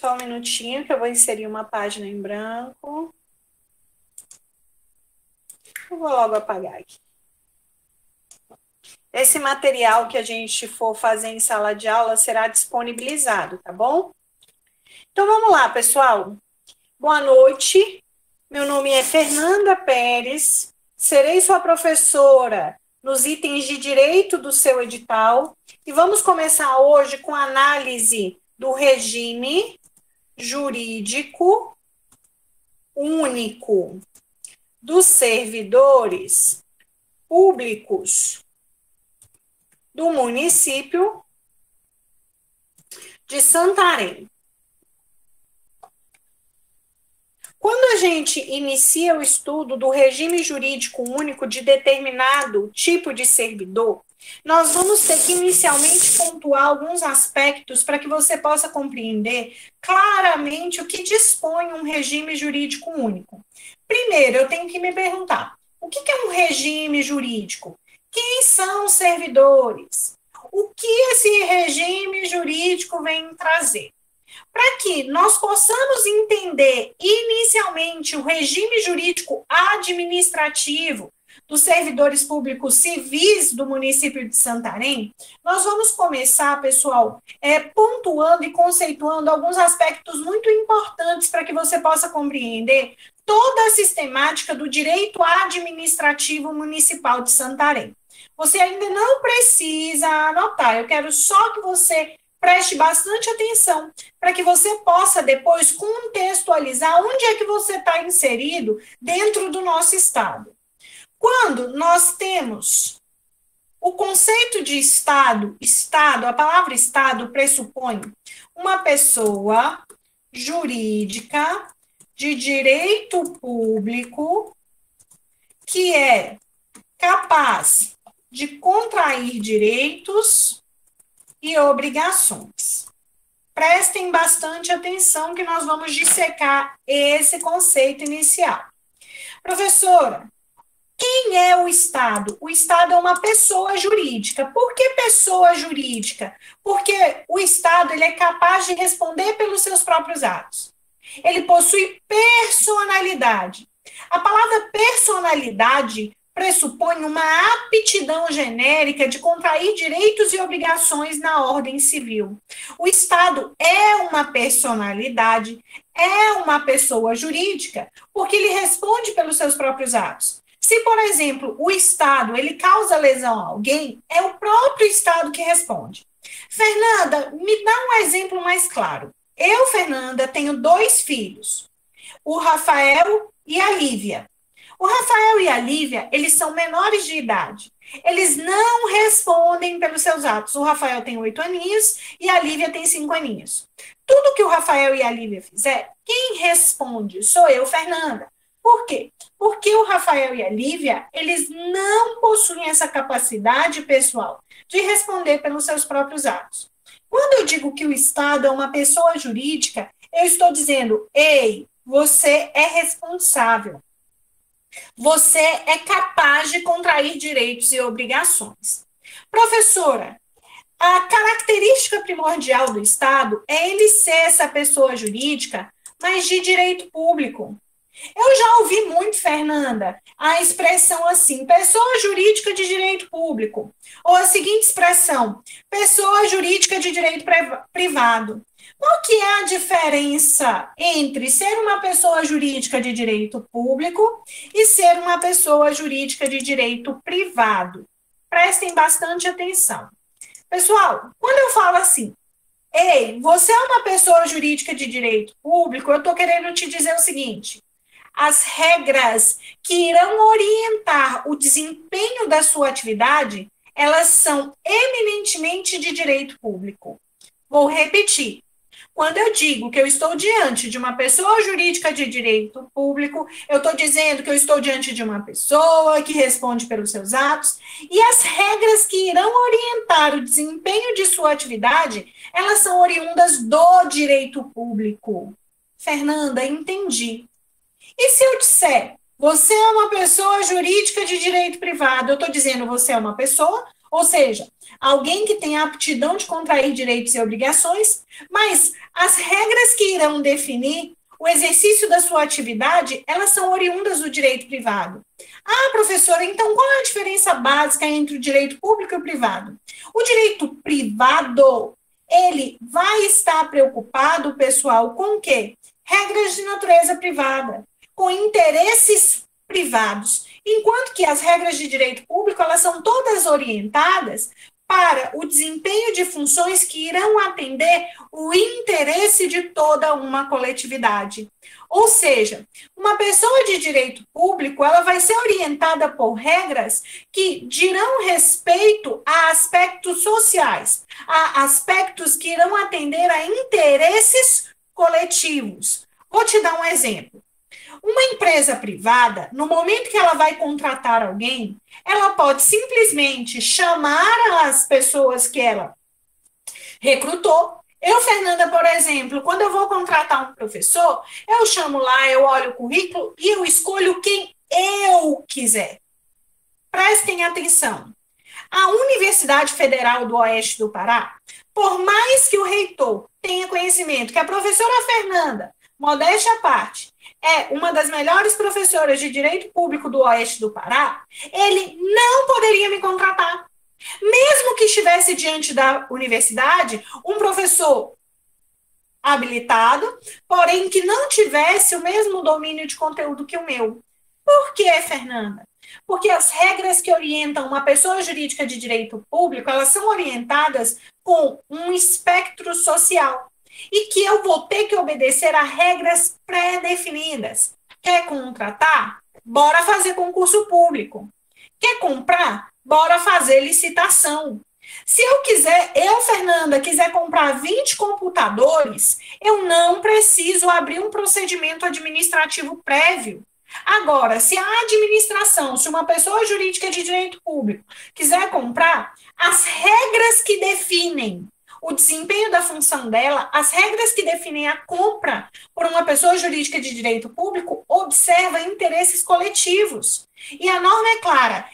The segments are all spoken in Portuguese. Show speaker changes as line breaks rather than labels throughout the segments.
Só um minutinho que eu vou inserir uma página em branco. Eu vou logo apagar aqui. Esse material que a gente for fazer em sala de aula será disponibilizado, tá bom? Então vamos lá, pessoal. Boa noite. Meu nome é Fernanda Pérez. Serei sua professora nos itens de direito do seu edital e vamos começar hoje com a análise do regime jurídico único dos servidores públicos do município de Santarém. Quando a gente inicia o estudo do regime jurídico único de determinado tipo de servidor, nós vamos ter que inicialmente pontuar alguns aspectos para que você possa compreender claramente o que dispõe um regime jurídico único. Primeiro, eu tenho que me perguntar, o que é um regime jurídico? Quem são os servidores? O que esse regime jurídico vem trazer? Para que nós possamos entender inicialmente o regime jurídico administrativo dos servidores públicos civis do município de Santarém, nós vamos começar, pessoal, pontuando e conceituando alguns aspectos muito importantes para que você possa compreender toda a sistemática do direito administrativo municipal de Santarém. Você ainda não precisa anotar, eu quero só que você preste bastante atenção para que você possa depois contextualizar onde é que você está inserido dentro do nosso Estado. Quando nós temos o conceito de Estado, a palavra Estado pressupõe uma pessoa jurídica de direito público que é capaz de contrair direitos e obrigações. Prestem bastante atenção que nós vamos dissecar esse conceito inicial. Professora, quem é o Estado? O Estado é uma pessoa jurídica. Por que pessoa jurídica? Porque o Estado ele é capaz de responder pelos seus próprios atos. Ele possui personalidade. A palavra personalidade pressupõe uma aptidão genérica de contrair direitos e obrigações na ordem civil. O Estado é uma personalidade, é uma pessoa jurídica, porque ele responde pelos seus próprios atos. Se, por exemplo, o Estado ele causa lesão a alguém, é o próprio Estado que responde. Fernanda, me dá um exemplo mais claro. Eu, Fernanda, tenho 2 filhos, o Rafael e a Lívia. O Rafael e a Lívia, eles são menores de idade. Eles não respondem pelos seus atos. O Rafael tem 8 aninhos e a Lívia tem 5 aninhos. Tudo que o Rafael e a Lívia fizer, quem responde sou eu, Fernanda. Por quê? Porque o Rafael e a Lívia, eles não possuem essa capacidade pessoal de responder pelos seus próprios atos. Quando eu digo que o Estado é uma pessoa jurídica, eu estou dizendo, ei, você é responsável. Você é capaz de contrair direitos e obrigações. Professora, a característica primordial do Estado é ele ser essa pessoa jurídica, mas de direito público. Eu já ouvi muito, Fernanda, a expressão assim, pessoa jurídica de direito público, ou a seguinte expressão, pessoa jurídica de direito privado. Qual que é a diferença entre ser uma pessoa jurídica de direito público e ser uma pessoa jurídica de direito privado? Prestem bastante atenção. Pessoal, quando eu falo assim, ei, você é uma pessoa jurídica de direito público, eu estou querendo te dizer o seguinte, as regras que irão orientar o desempenho da sua atividade, elas são eminentemente de direito público. Vou repetir. Quando eu digo que eu estou diante de uma pessoa jurídica de direito público, eu estou dizendo que eu estou diante de uma pessoa que responde pelos seus atos, e as regras que irão orientar o desempenho de sua atividade, elas são oriundas do direito público. Fernanda, entendi. E se eu disser, você é uma pessoa jurídica de direito privado, eu estou dizendo você é uma pessoa Ou seja, alguém que tem a aptidão de contrair direitos e obrigações, mas as regras que irão definir o exercício da sua atividade, elas são oriundas do direito privado. Ah, professora, então qual é a diferença básica entre o direito público e o privado? O direito privado, ele vai estar preocupado, pessoal, com o quê? Regras de natureza privada, com interesses privados, enquanto que as regras de direito público, elas são todas orientadas para o desempenho de funções que irão atender o interesse de toda uma coletividade. Ou seja, uma pessoa de direito público, ela vai ser orientada por regras que dirão respeito a aspectos sociais, a aspectos que irão atender a interesses coletivos. Vou te dar um exemplo. Uma empresa privada, no momento que ela vai contratar alguém, ela pode simplesmente chamar as pessoas que ela recrutou. Eu, Fernanda, por exemplo, quando eu vou contratar um professor, eu chamo lá, eu olho o currículo e eu escolho quem eu quiser. Prestem atenção. A Universidade Federal do Oeste do Pará, por mais que o reitor tenha conhecimento que a professora Fernanda, modéstia à parte, é uma das melhores professoras de direito público do Oeste do Pará, ele não poderia me contratar. Mesmo que estivesse diante da universidade um professor habilitado, porém que não tivesse o mesmo domínio de conteúdo que o meu. Por quê, Fernanda? Porque as regras que orientam uma pessoa jurídica de direito público, elas são orientadas com um espectro social e que eu vou ter que obedecer a regras pré-definidas. Quer contratar? Bora fazer concurso público. Quer comprar? Bora fazer licitação. Se eu quiser, Fernanda, quiser comprar 20 computadores, eu não preciso abrir um procedimento administrativo prévio. Agora, se a administração, se uma pessoa jurídica de direito público quiser comprar, as regras que definem o desempenho da função dela, as regras que definem a compra por uma pessoa jurídica de direito público, observa interesses coletivos. E a norma é clara.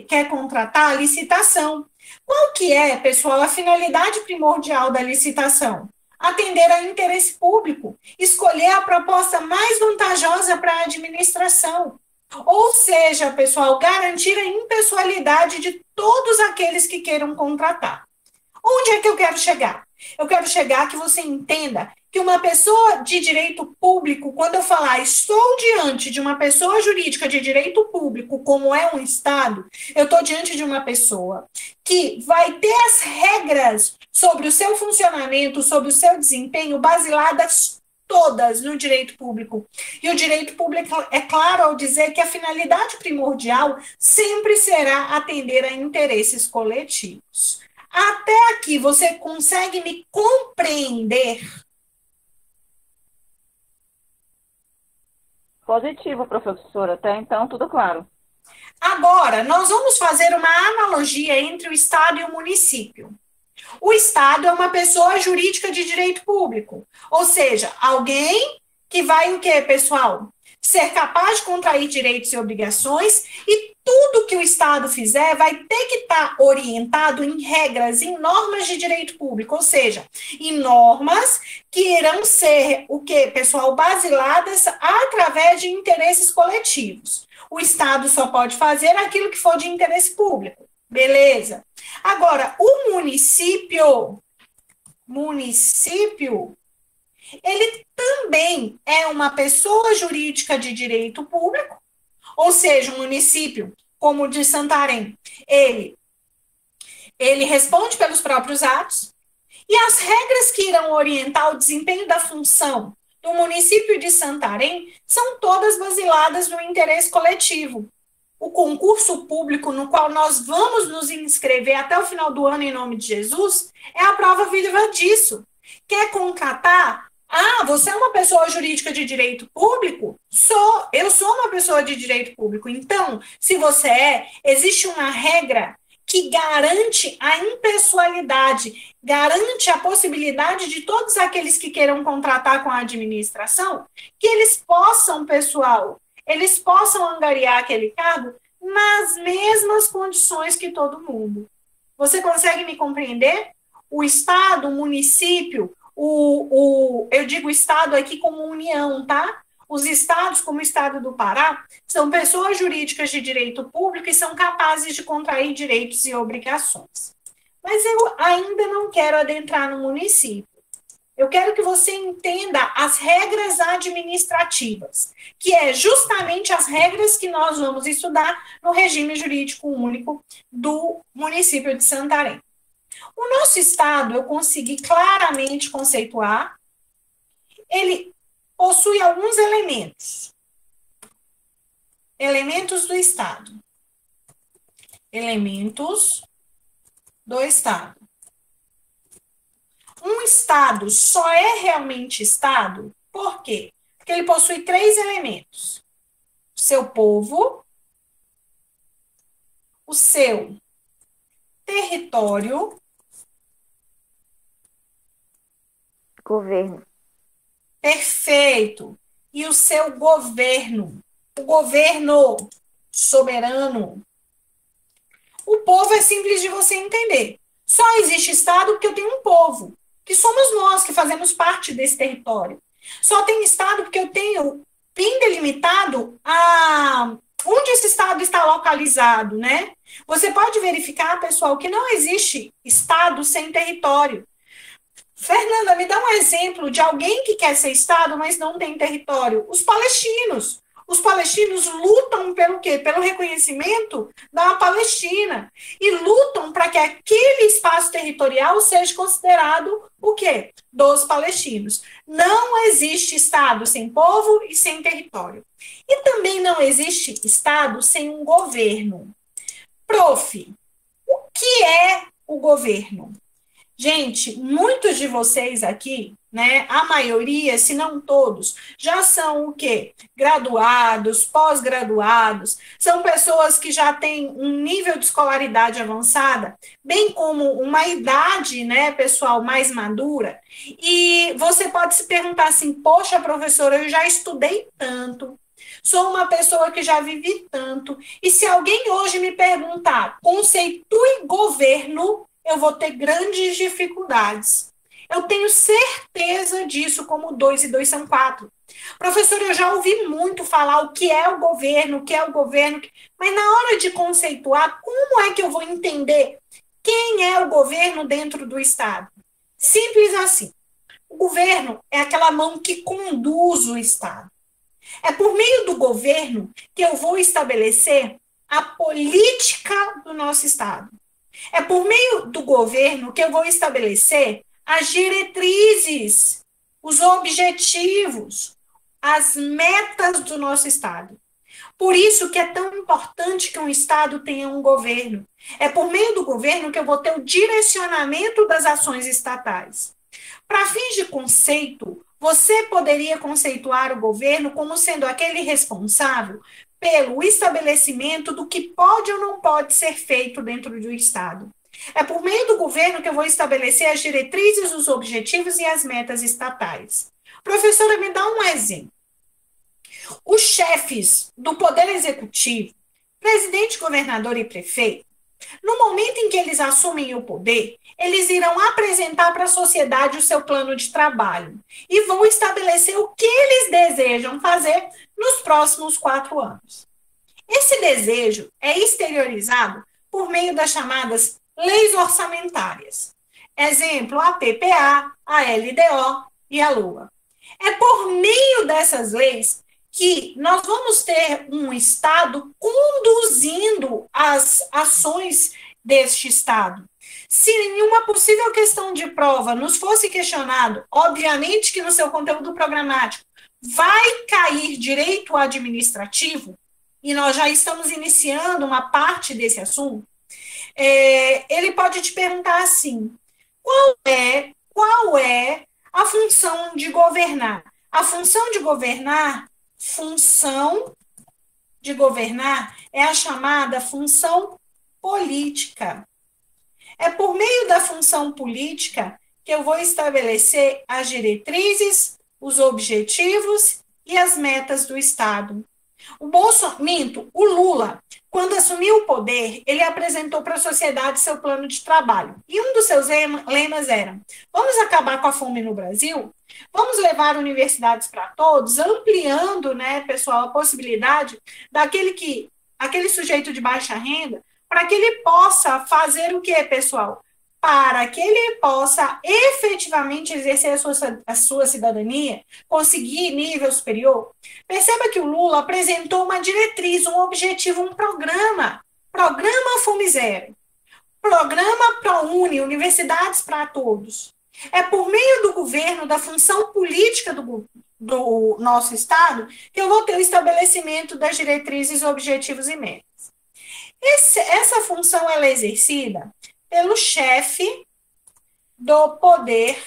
Quer contratar? Licitação. Qual que é, pessoal, a finalidade primordial da licitação? Atender a interesse público, escolher a proposta mais vantajosa para a administração. Ou seja, pessoal, garantir a impessoalidade de todos aqueles que queiram contratar. Onde é que eu quero chegar? Eu quero chegar que você entenda que uma pessoa de direito público, quando eu falar estou diante de uma pessoa jurídica de direito público, como é um Estado, eu estou diante de uma pessoa que vai ter as regras sobre o seu funcionamento, sobre o seu desempenho, basiladas todas no direito público. E o direito público é claro ao dizer que a finalidade primordial sempre será atender a interesses coletivos. Até aqui, você consegue me compreender?
Positivo, professora. Até então, tudo claro.
Agora, nós vamos fazer uma analogia entre o Estado e o município. O Estado é uma pessoa jurídica de direito público, ou seja, alguém que vai o quê, pessoal? Ser capaz de contrair direitos e obrigações, e tudo que o Estado fizer vai ter que estar orientado em regras, em normas de direito público, ou seja, em normas que irão ser o quê, pessoal? Basiladas através de interesses coletivos. O Estado só pode fazer aquilo que for de interesse público. Beleza. Agora, o município, ele também é uma pessoa jurídica de direito público, ou seja, um município, como o de Santarém, ele responde pelos próprios atos, e as regras que irão orientar o desempenho da função do município de Santarém são todas basiladas no interesse coletivo. O concurso público no qual nós vamos nos inscrever até o final do ano, em nome de Jesus, é a prova viva disso. Quer contratar? Ah, você é uma pessoa jurídica de direito público? Eu sou uma pessoa de direito público. Então, se você existe uma regra que garante a impessoalidade, garante a possibilidade de todos aqueles que queiram contratar com a administração, que eles possam, pessoal, eles possam angariar aquele cargo nas mesmas condições que todo mundo. Você consegue me compreender? O Estado, o município, eu digo Estado aqui como união, tá? Os estados, como o Estado do Pará, são pessoas jurídicas de direito público e são capazes de contrair direitos e obrigações. Mas eu ainda não quero adentrar no município. Eu quero que você entenda as regras administrativas, que é justamente as regras que nós vamos estudar no regime jurídico único do município de Santarém. O nosso estado, eu consegui claramente conceituar, ele possui alguns elementos. Elementos do estado. Elementos do estado. Um estado só é realmente estado, por quê? Porque ele possui 3 elementos. O seu povo, o seu território,
Governo.
perfeito, e o seu governo. O governo soberano. O povo é simples de você entender. Só existe estado porque eu tenho um povo, que somos nós que fazemos parte desse território. Só tem estado porque eu tenho bem delimitado onde esse estado está localizado, né? Você pode verificar, pessoal, que não existe estado sem território. Fernanda, me dá um exemplo de alguém que quer ser estado, mas não tem território. Os palestinos. Os palestinos lutam pelo quê? Pelo reconhecimento da Palestina. E lutam para que aquele espaço territorial seja considerado o quê? Dos palestinos. Não existe Estado sem povo e sem território. E também não existe Estado sem um governo. Prof, o que é o governo? Gente, muitos de vocês aqui, né, a maioria, se não todos, já são o quê? Graduados, pós-graduados, são pessoas que já têm um nível de escolaridade avançada, bem como uma idade, né, pessoal, mais madura, e você pode se perguntar assim, poxa, professora, eu já estudei tanto, sou uma pessoa que já vivi tanto, e se alguém hoje me perguntar, conceitue governo, eu vou ter grandes dificuldades. Eu tenho certeza disso, como 2 e 2 são 4. Professor, eu já ouvi muito falar o que é o governo, mas na hora de conceituar, como é que eu vou entender quem é o governo dentro do Estado? Simples assim. O governo é aquela mão que conduz o Estado. É por meio do governo que eu vou estabelecer a política do nosso Estado. É por meio do governo que eu vou estabelecer as diretrizes, os objetivos, as metas do nosso Estado. Por isso que é tão importante que um Estado tenha um governo. É por meio do governo que eu vou ter o direcionamento das ações estatais. Para fins de conceito, você poderia conceituar o governo como sendo aquele responsável pelo estabelecimento do que pode ou não pode ser feito dentro do Estado. É por meio do governo que eu vou estabelecer as diretrizes, os objetivos e as metas estatais. Professora, me dá um exemplo. Os chefes do Poder Executivo, presidente, governador e prefeito, no momento em que eles assumem o poder, eles irão apresentar para a sociedade o seu plano de trabalho e vão estabelecer o que eles desejam fazer nos próximos 4 anos. Esse desejo é exteriorizado por meio das chamadas leis orçamentárias. Exemplo, a PPA, a LDO e a LOA. É por meio dessas leis que nós vamos ter um Estado conduzindo as ações deste Estado. Se nenhuma possível questão de prova nos fosse questionado, obviamente que no seu conteúdo programático vai cair direito administrativo, e nós já estamos iniciando uma parte desse assunto, ele pode te perguntar assim, qual é a função de governar? A função de governar é a chamada função política. É por meio da função política que eu vou estabelecer as diretrizes, os objetivos e as metas do Estado. O Lula, quando assumiu o poder, ele apresentou para a sociedade seu plano de trabalho. E um dos seus lemas era: vamos acabar com a fome no Brasil? Vamos levar universidades para todos, ampliando, né, pessoal, a possibilidade aquele sujeito de baixa renda, para que ele possa fazer o quê, pessoal? Para que ele possa efetivamente exercer a sua cidadania, conseguir nível superior. Perceba que o Lula apresentou uma diretriz, um objetivo, um programa. Programa Fome Zero. Programa ProUni, Universidades para Todos. É por meio do governo, da função política do nosso Estado, que eu vou ter o estabelecimento das diretrizes, objetivos e metas. Essa função ela é exercida pelo chefe do Poder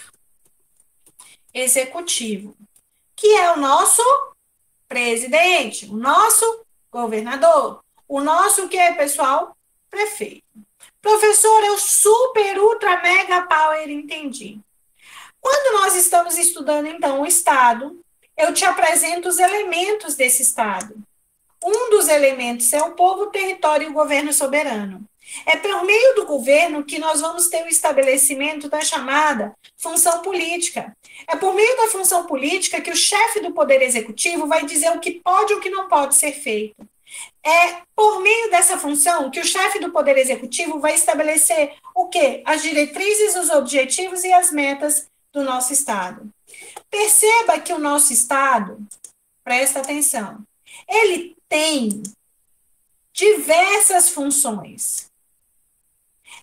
Executivo, que é o nosso presidente, o nosso governador, o nosso que é, pessoal? Prefeito. Professor, eu super, ultra, mega, power entendi. Quando nós estamos estudando, então, o Estado, eu te apresento os elementos desse Estado. Um dos elementos é o povo, o território e o governo soberano. É por meio do governo que nós vamos ter o estabelecimento da chamada função política. É por meio da função política que o chefe do Poder Executivo vai dizer o que pode e o que não pode ser feito. É por meio dessa função que o chefe do Poder Executivo vai estabelecer o quê? As diretrizes, os objetivos e as metas do nosso Estado. Perceba que o nosso Estado, presta atenção, ele tem diversas funções.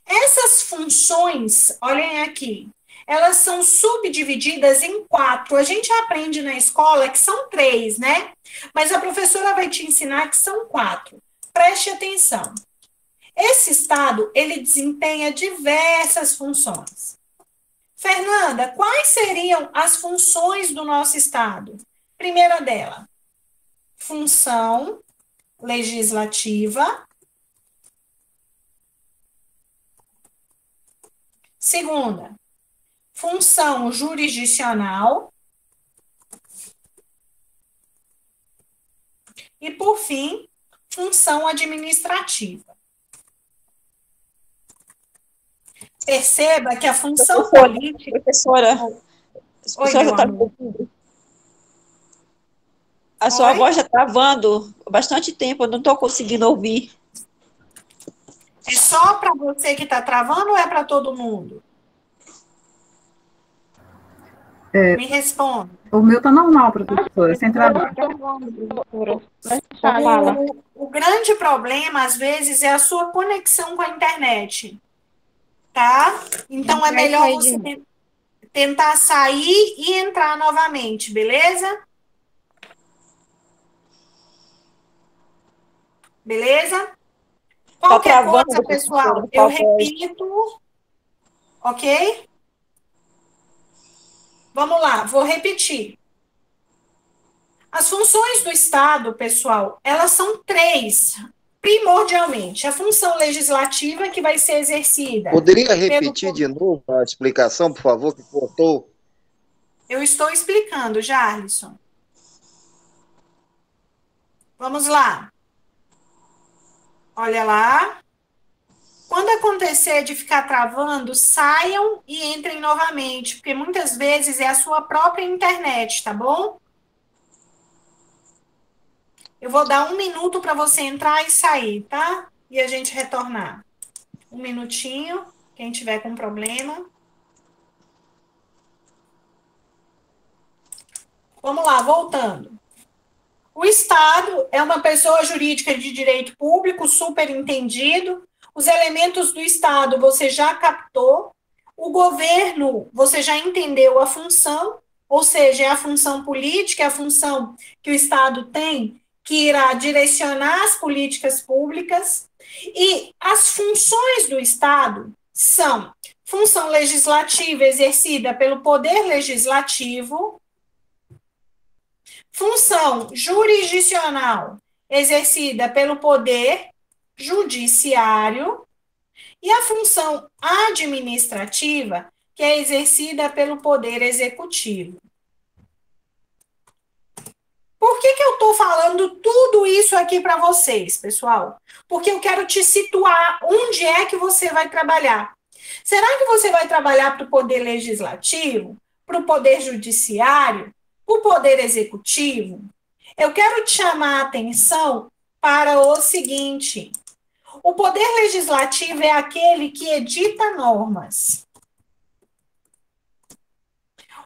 Essas funções, olhem aqui, elas são subdivididas em 4. A gente aprende na escola que são 3, né? Mas a professora vai te ensinar que são 4. Preste atenção. Esse Estado, ele desempenha diversas funções. Fernanda, quais seriam as funções do nosso Estado? Primeira dela, função legislativa. Segunda, função jurisdicional. E, por fim, função administrativa. Perceba que a função política...
Professora,
Oi,
já está
amor.
A sua voz já está travando há bastante tempo, eu não estou conseguindo ouvir.
É só para você que está travando ou é para todo mundo? Me responda.
O meu está normal, professora, sem trabalho.
O grande problema, às vezes, é a sua conexão com a internet. Tá? Então, é melhor você tentar sair e entrar novamente, beleza? Beleza? Qualquer coisa, pessoal, eu repito. Ok? Vamos lá, vou repetir. As funções do Estado, pessoal, elas são 3, primordialmente. A função legislativa, que vai ser exercida...
Poderia repetir de novo a explicação, por favor, que cortou?
Eu estou explicando, Jarlisson. Vamos lá. Olha lá. Quando acontecer de ficar travando, saiam e entrem novamente, porque muitas vezes é a sua própria internet, tá bom? Eu vou dar 1 minuto para você entrar e sair, tá? E a gente retornar. 1 minutinho, quem tiver com problema. Vamos lá, voltando. O Estado é uma pessoa jurídica de direito público, superentendido. Os elementos do Estado você já captou. O governo, você já entendeu a função, ou seja, é a função política, é a função que o Estado tem, que irá direcionar as políticas públicas. E as funções do Estado são função legislativa exercida pelo Poder Legislativo, função jurisdicional exercida pelo Poder Judiciário e a função administrativa, que é exercida pelo Poder Executivo. Por que eu estou falando tudo isso aqui para vocês, pessoal? Porque eu quero te situar onde é que você vai trabalhar. Será que você vai trabalhar para o Poder Legislativo, para o Poder Judiciário, para o Poder Executivo? Eu quero te chamar a atenção para o seguinte: o Poder Legislativo é aquele que edita normas.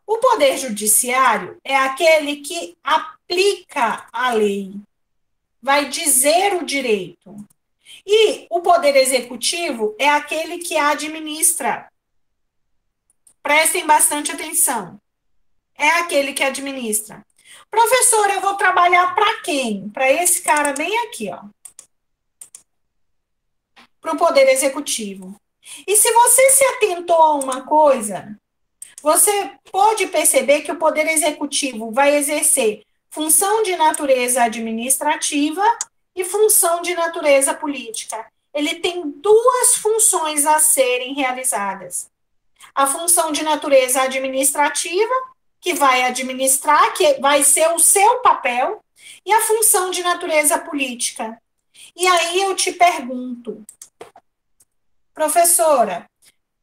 O Poder Judiciário é aquele que aplica a lei, vai dizer o direito. E o Poder Executivo é aquele que administra. Prestem bastante atenção. É aquele que administra. Professora, eu vou trabalhar para quem? Para esse cara bem aqui, ó. Para o Poder Executivo. E se você se atentou a uma coisa, você pode perceber que o Poder Executivo vai exercer função de natureza administrativa e função de natureza política. Ele tem duas funções a serem realizadas. A função de natureza administrativa, que vai administrar, que vai ser o seu papel, e a função de natureza política. E aí eu te pergunto, professora,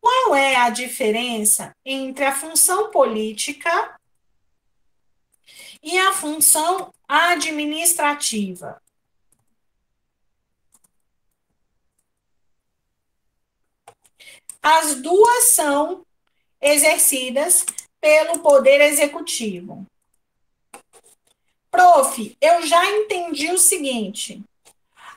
qual é a diferença entre a função política e a função administrativa? As duas são exercidas pelo Poder Executivo. Prof, eu já entendi o seguinte: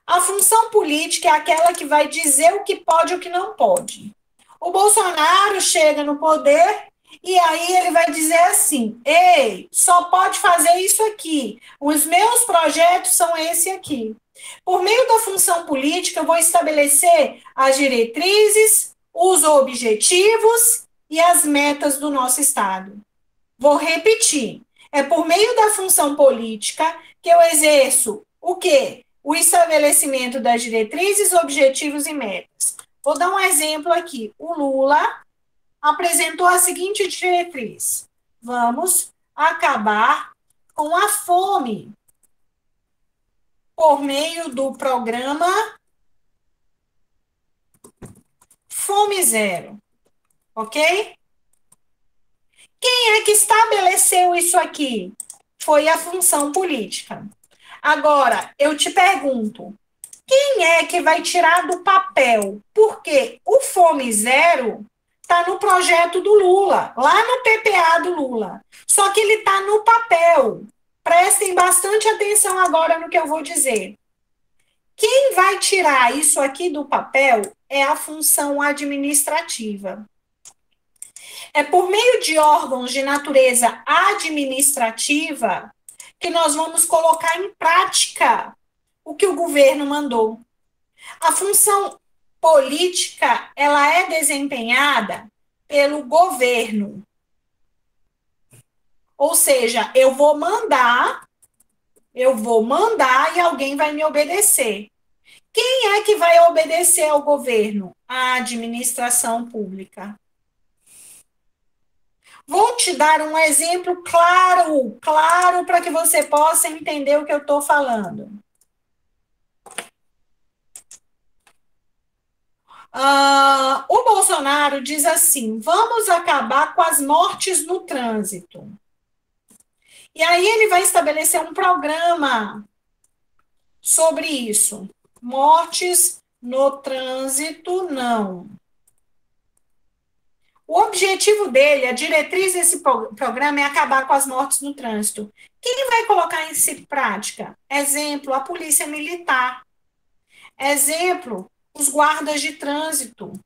a função política é aquela que vai dizer o que pode e o que não pode. O Bolsonaro chega no poder e aí ele vai dizer assim: ei, só pode fazer isso aqui. Os meus projetos são esse aqui. Por meio da função política, eu vou estabelecer as diretrizes, os objetivos e as metas do nosso Estado. Vou repetir. É por meio da função política que eu exerço o quê? O estabelecimento das diretrizes, objetivos e metas. Vou dar um exemplo aqui. O Lula apresentou a seguinte diretriz: vamos acabar com a fome por meio do programa Fome Zero. Ok? Quem é que estabeleceu isso aqui? Foi a função política. Agora, eu te pergunto, quem é que vai tirar do papel? Porque o Fome Zero está no projeto do Lula, lá no PPA do Lula. Só que ele está no papel. Prestem bastante atenção agora no que eu vou dizer. Quem vai tirar isso aqui do papel é a função administrativa. É por meio de órgãos de natureza administrativa que nós vamos colocar em prática o que o governo mandou. A função política, ela é desempenhada pelo governo. Ou seja, eu vou mandar e alguém vai me obedecer. Quem é que vai obedecer ao governo? A administração pública. Vou te dar um exemplo claro, para que você possa entender o que eu estou falando. O Bolsonaro diz assim: vamos acabar com as mortes no trânsito. E aí ele vai estabelecer um programa sobre isso. Mortes no trânsito, não. O objetivo dele, a diretriz desse programa é acabar com as mortes no trânsito. Quem vai colocar isso em prática? Exemplo, a polícia militar. Exemplo, os guardas de trânsito.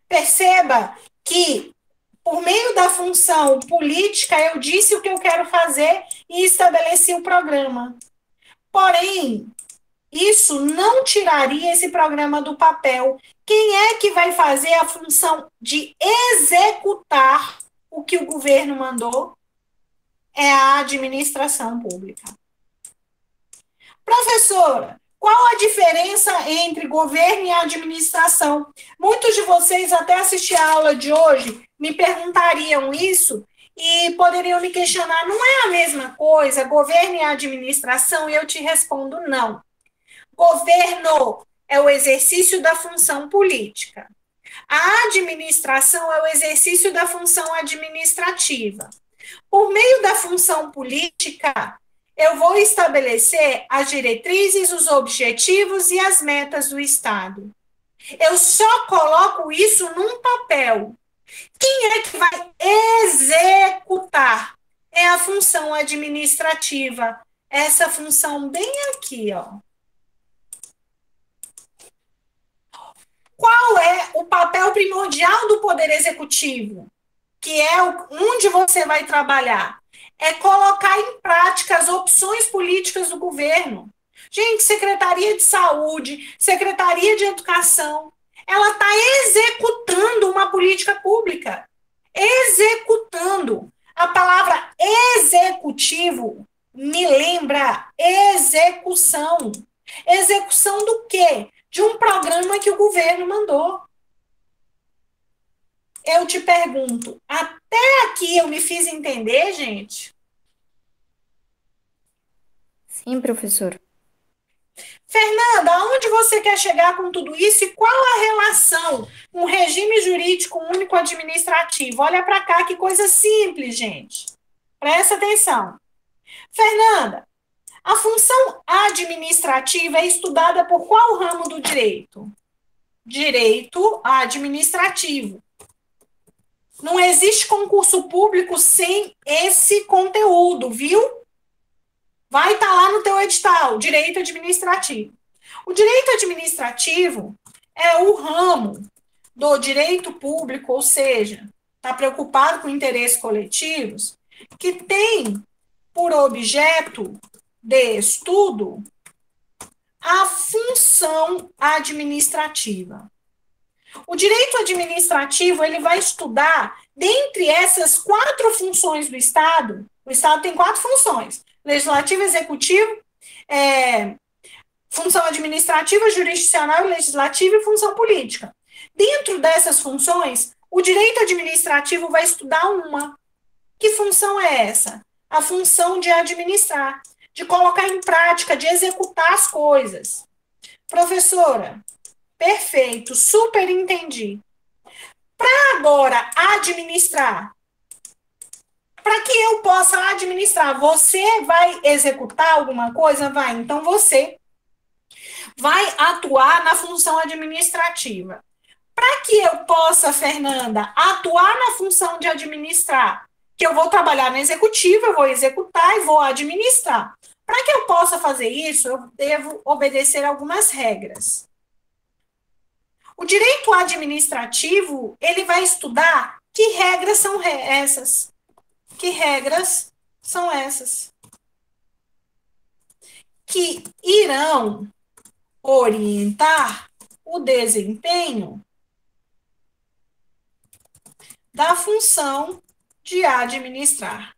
Perceba que, por meio da função política, eu disse o que eu quero fazer e estabeleci o programa. Porém, isso não tiraria esse programa do papel. Quem é que vai fazer a função de executar o que o governo mandou? É a administração pública. Professora, qual a diferença entre governo e administração? Muitos de vocês, até assistir a aula de hoje, me perguntariam isso, E poderiam me questionar, não é a mesma coisa, governo e administração? E eu te respondo, não. Governo é o exercício da função política. A administração é o exercício da função administrativa. Por meio da função política, eu vou estabelecer as diretrizes, os objetivos e as metas do Estado. Eu só coloco isso num papel. Quem é que vai executar? É a função administrativa. Essa função bem aqui, ó. Qual é o papel primordial do Poder Executivo? Que é onde você vai trabalhar? É colocar em prática as opções políticas do governo. Gente, Secretaria de Saúde, Secretaria de Educação, ela está executando uma política pública. Executando. A palavra executivo me lembra execução. Execução do quê? De um programa que o governo mandou. Eu te pergunto, até aqui eu me fiz entender, gente?
Sim, professor.
Fernanda, aonde você quer chegar com tudo isso e qual a relação com o regime jurídico único administrativo? Olha para cá, que coisa simples, gente. Presta atenção. Fernanda, a função administrativa é estudada por qual ramo do direito? Direito administrativo. Não existe concurso público sem esse conteúdo, viu? Vai estar lá no teu edital, direito administrativo. O direito administrativo é o ramo do direito público, ou seja, está preocupado com interesses coletivos, que tem por objeto de estudo a função administrativa. O direito administrativo, ele vai estudar, dentre essas 4 funções do Estado, o Estado tem 4 funções, legislativo, executivo, função administrativa, jurisdicional, legislativa e função política. Dentro dessas funções, o direito administrativo vai estudar uma. Que função é essa? A função de administrar, de colocar em prática, de executar as coisas. Professora, perfeito, super entendi. Para agora administrar, para que eu possa administrar, você vai executar alguma coisa? Vai. Então, você vai atuar na função administrativa. Para que eu possa, Fernanda, atuar na função de administrar, que eu vou trabalhar na executiva, eu vou executar e vou administrar. Para que eu possa fazer isso, eu devo obedecer algumas regras. O direito administrativo, ele vai estudar que regras são essas. Que regras são essas? Que irão orientar o desempenho da função de administrar.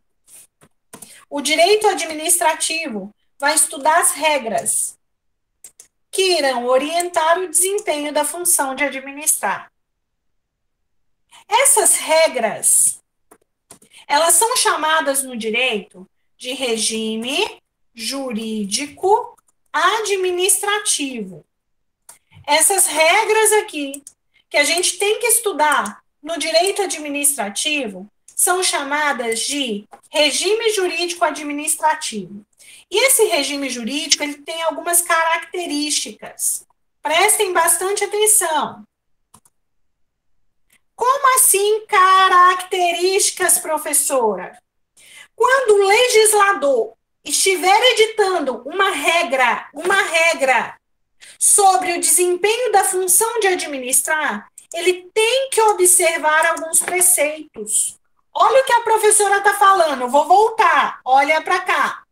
O direito administrativo vai estudar as regras que irão orientar o desempenho da função de administrar. Essas regras, elas são chamadas no direito de regime jurídico administrativo. Essas regras aqui, que a gente tem que estudar no direito administrativo, são chamadas de regime jurídico administrativo. E esse regime jurídico, ele tem algumas características. Prestem bastante atenção. Como assim características, professora? Quando o legislador estiver editando uma regra sobre o desempenho da função de administrar, ele tem que observar alguns preceitos. Olha o que a professora está falando, eu vou voltar, olha para cá.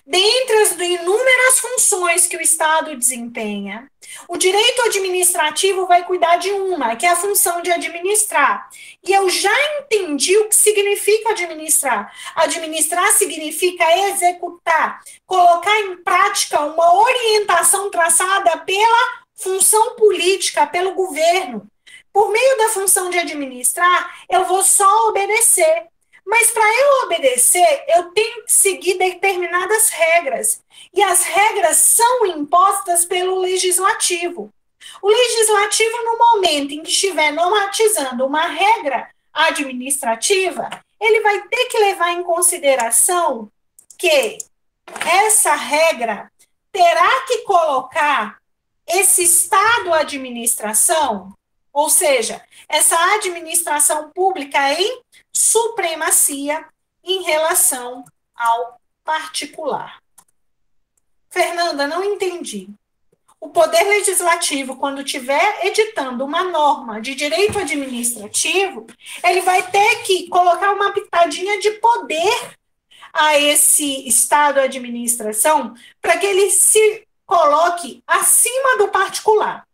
Dentre as inúmeras funções que o Estado desempenha, o direito administrativo vai cuidar de uma, que é a função de administrar. E eu já entendi o que significa administrar. Administrar significa executar, colocar em prática uma orientação traçada pela função política, pelo governo. Por meio da função de administrar, eu vou só obedecer. Mas para eu obedecer, eu tenho que seguir determinadas regras. E as regras são impostas pelo legislativo. O legislativo, no momento em que estiver normatizando uma regra administrativa, ele vai ter que levar em consideração que essa regra terá que colocar esse Estado-administração, ou seja, essa administração pública em supremacia em relação ao particular. Fernanda, não entendi. O Poder Legislativo, quando estiver editando uma norma de direito administrativo, ele vai ter que colocar uma pitadinha de poder a esse Estado-administração para que ele se coloque acima do particular.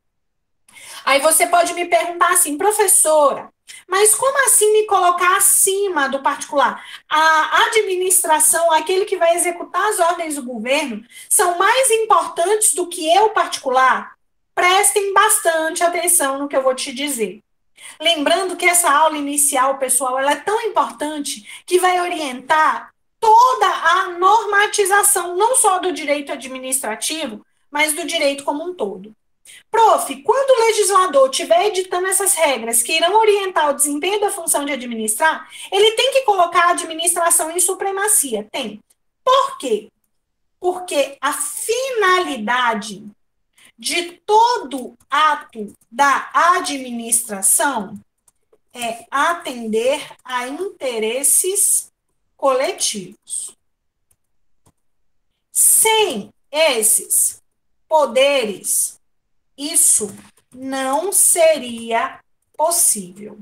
Aí você pode me perguntar assim, professora, mas como assim me colocar acima do particular? A administração, aquele que vai executar as ordens do governo, são mais importantes do que eu, particular? Prestem bastante atenção no que eu vou te dizer. Lembrando que essa aula inicial, pessoal, ela é tão importante que vai orientar toda a normatização, não só do direito administrativo, mas do direito como um todo. Prof, quando o legislador estiver editando essas regras que irão orientar o desempenho da função de administrar, ele tem que colocar a administração em supremacia. Tem. Por quê? Porque a finalidade de todo ato da administração é atender a interesses coletivos. Sem esses poderes, isso não seria possível.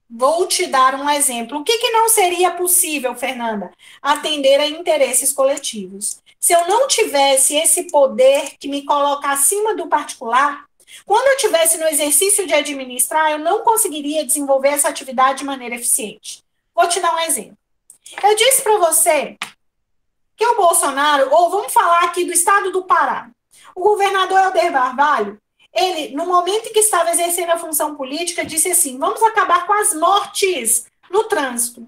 Vou te dar um exemplo. O que não seria possível, Fernanda? Atender a interesses coletivos. Se eu não tivesse esse poder que me coloca acima do particular, quando eu estivesse no exercício de administrar, eu não conseguiria desenvolver essa atividade de maneira eficiente. Vou te dar um exemplo. Eu disse para você que o Bolsonaro, ou vamos falar aqui do estado do Pará, o governador Helder Barbalho, ele, no momento em que estava exercendo a função política, disse assim, vamos acabar com as mortes no trânsito.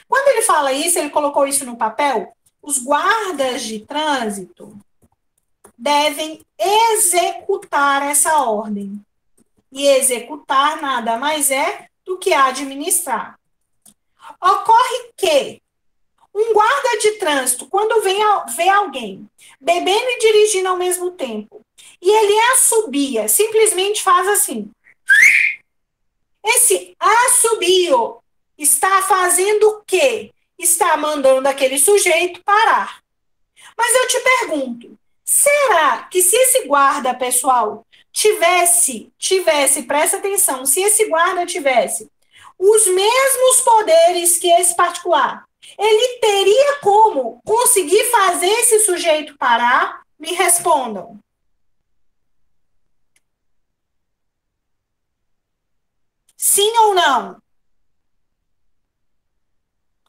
Quando ele fala isso, ele colocou isso no papel, os guardas de trânsito devem executar essa ordem. E executar nada mais é do que administrar. Ocorre que um guarda de trânsito, quando vê alguém bebendo e dirigindo ao mesmo tempo, e ele assobia, simplesmente faz assim. Esse assobio está fazendo o quê? Está mandando aquele sujeito parar. Mas eu te pergunto, será que se esse guarda, pessoal, tivesse, presta atenção, se esse guarda tivesse os mesmos poderes que esse particular, ele teria como conseguir fazer esse sujeito parar? Me respondam. Sim ou não?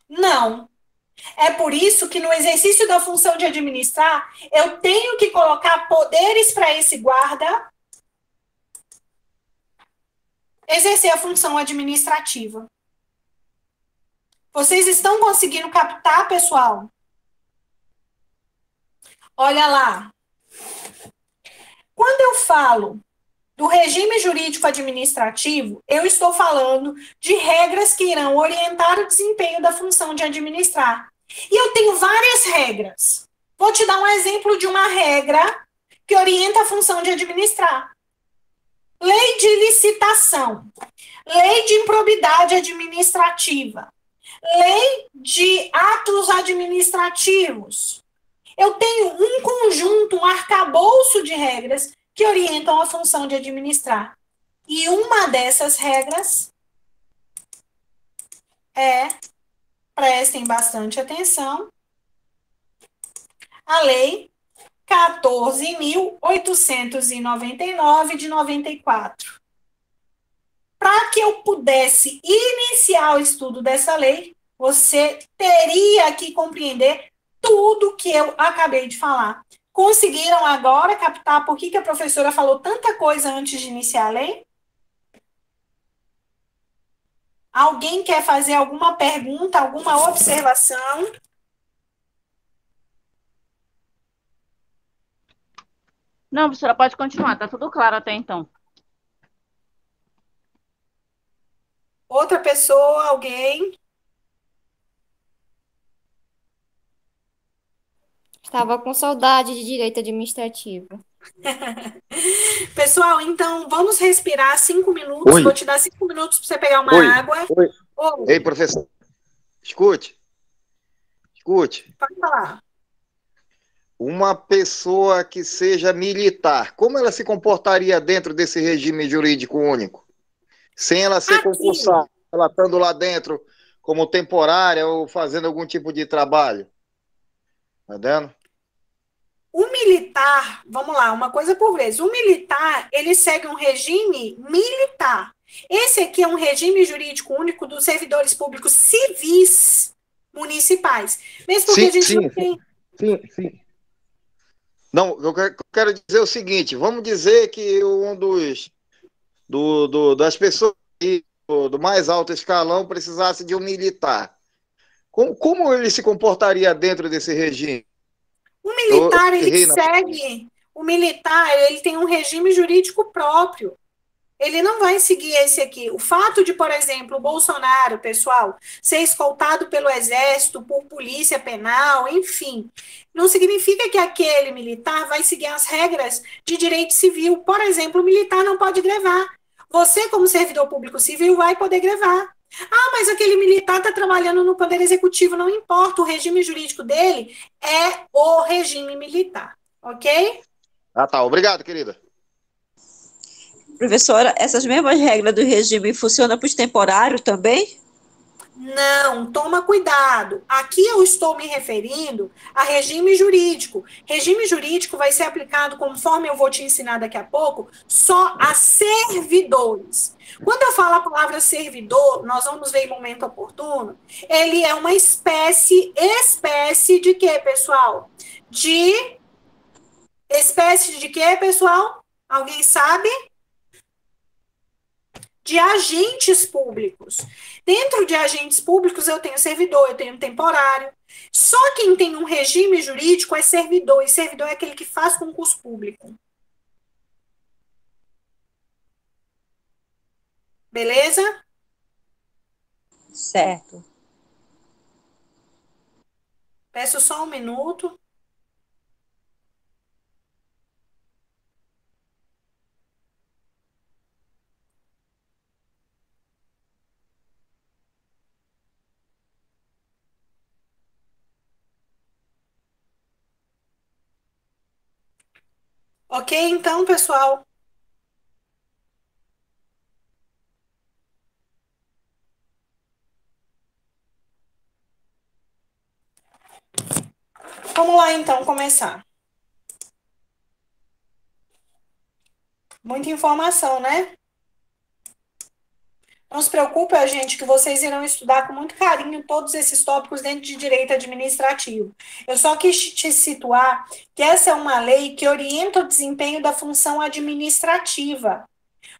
Não. É por isso que no exercício da função de administrar, eu tenho que colocar poderes para esse guarda exercer a função administrativa. Vocês estão conseguindo captar, pessoal? Olha lá. Quando eu falo do regime jurídico administrativo, eu estou falando de regras que irão orientar o desempenho da função de administrar. E eu tenho várias regras. Vou te dar um exemplo de uma regra que orienta a função de administrar. Lei de licitação, lei de improbidade administrativa, lei de atos administrativos. Eu tenho um conjunto, um arcabouço de regras que orientam a função de administrar. E uma dessas regras é, prestem bastante atenção, a Lei 14.899 de 94. Para que eu pudesse iniciar o estudo dessa lei, você teria que compreender tudo que eu acabei de falar. Conseguiram agora captar por que a professora falou tanta coisa antes de iniciar a lei? Alguém quer fazer alguma pergunta, alguma observação?
Não, professora, pode continuar, tá tudo claro até então.
Outra pessoa, alguém?
Estava com saudade de direito administrativo.
Pessoal, então vamos respirar 5 minutos.
Oi.
Vou te dar 5 minutos para você pegar uma
Oi.
água.
Oi.
Oi,
Ei, professor. Escute.
pode falar.
Uma pessoa que seja militar, como ela se comportaria dentro desse regime jurídico único? Sem ela ser
Aqui,
concursada, ela estando lá dentro como temporária ou fazendo algum tipo de trabalho. Tá vendo?
o militar, vamos lá, uma coisa por vez. O militar, ele segue um regime militar. Esse aqui é um regime jurídico único dos servidores públicos civis municipais. Mesmo porque a gente não tem.
Sim. Não, eu quero dizer o seguinte, vamos dizer que um das pessoas do mais alto escalão precisasse de um militar. Como ele se comportaria dentro desse regime?
O militar, ele
Reina.
segue. O militar, ele tem um regime jurídico próprio. Ele não vai seguir esse aqui. O fato de, por exemplo, o Bolsonaro, pessoal, ser escoltado pelo Exército, por polícia penal, enfim, não significa que aquele militar vai seguir as regras de direito civil. Por exemplo, o militar não pode grevar. Você, como servidor público civil, vai poder grevar. Ah, mas aquele militar está trabalhando no Poder Executivo, não importa. O regime jurídico dele é o regime militar, ok?
Ah, tá. Obrigado, querida.
Professora, essas mesmas regras do regime funcionam para os temporários também?
Não, toma cuidado. Aqui eu estou me referindo a regime jurídico. Regime jurídico vai ser aplicado, conforme eu vou te ensinar daqui a pouco, só a servidores. Quando eu falo a palavra servidor, nós vamos ver em momento oportuno, ele é uma espécie de quê, pessoal? Espécie de quê, pessoal? Alguém sabe? De agentes públicos. Dentro de agentes públicos, eu tenho servidor, eu tenho temporário. Só quem tem um regime jurídico é servidor, e servidor é aquele que faz concurso público. Beleza?
Certo.
Peço só um minuto. Ok, então, pessoal? Vamos lá, então, começar. Muita informação, né? Não se preocupe, gente, que vocês irão estudar com muito carinho todos esses tópicos dentro de direito administrativo. Eu só quis te situar que essa é uma lei que orienta o desempenho da função administrativa.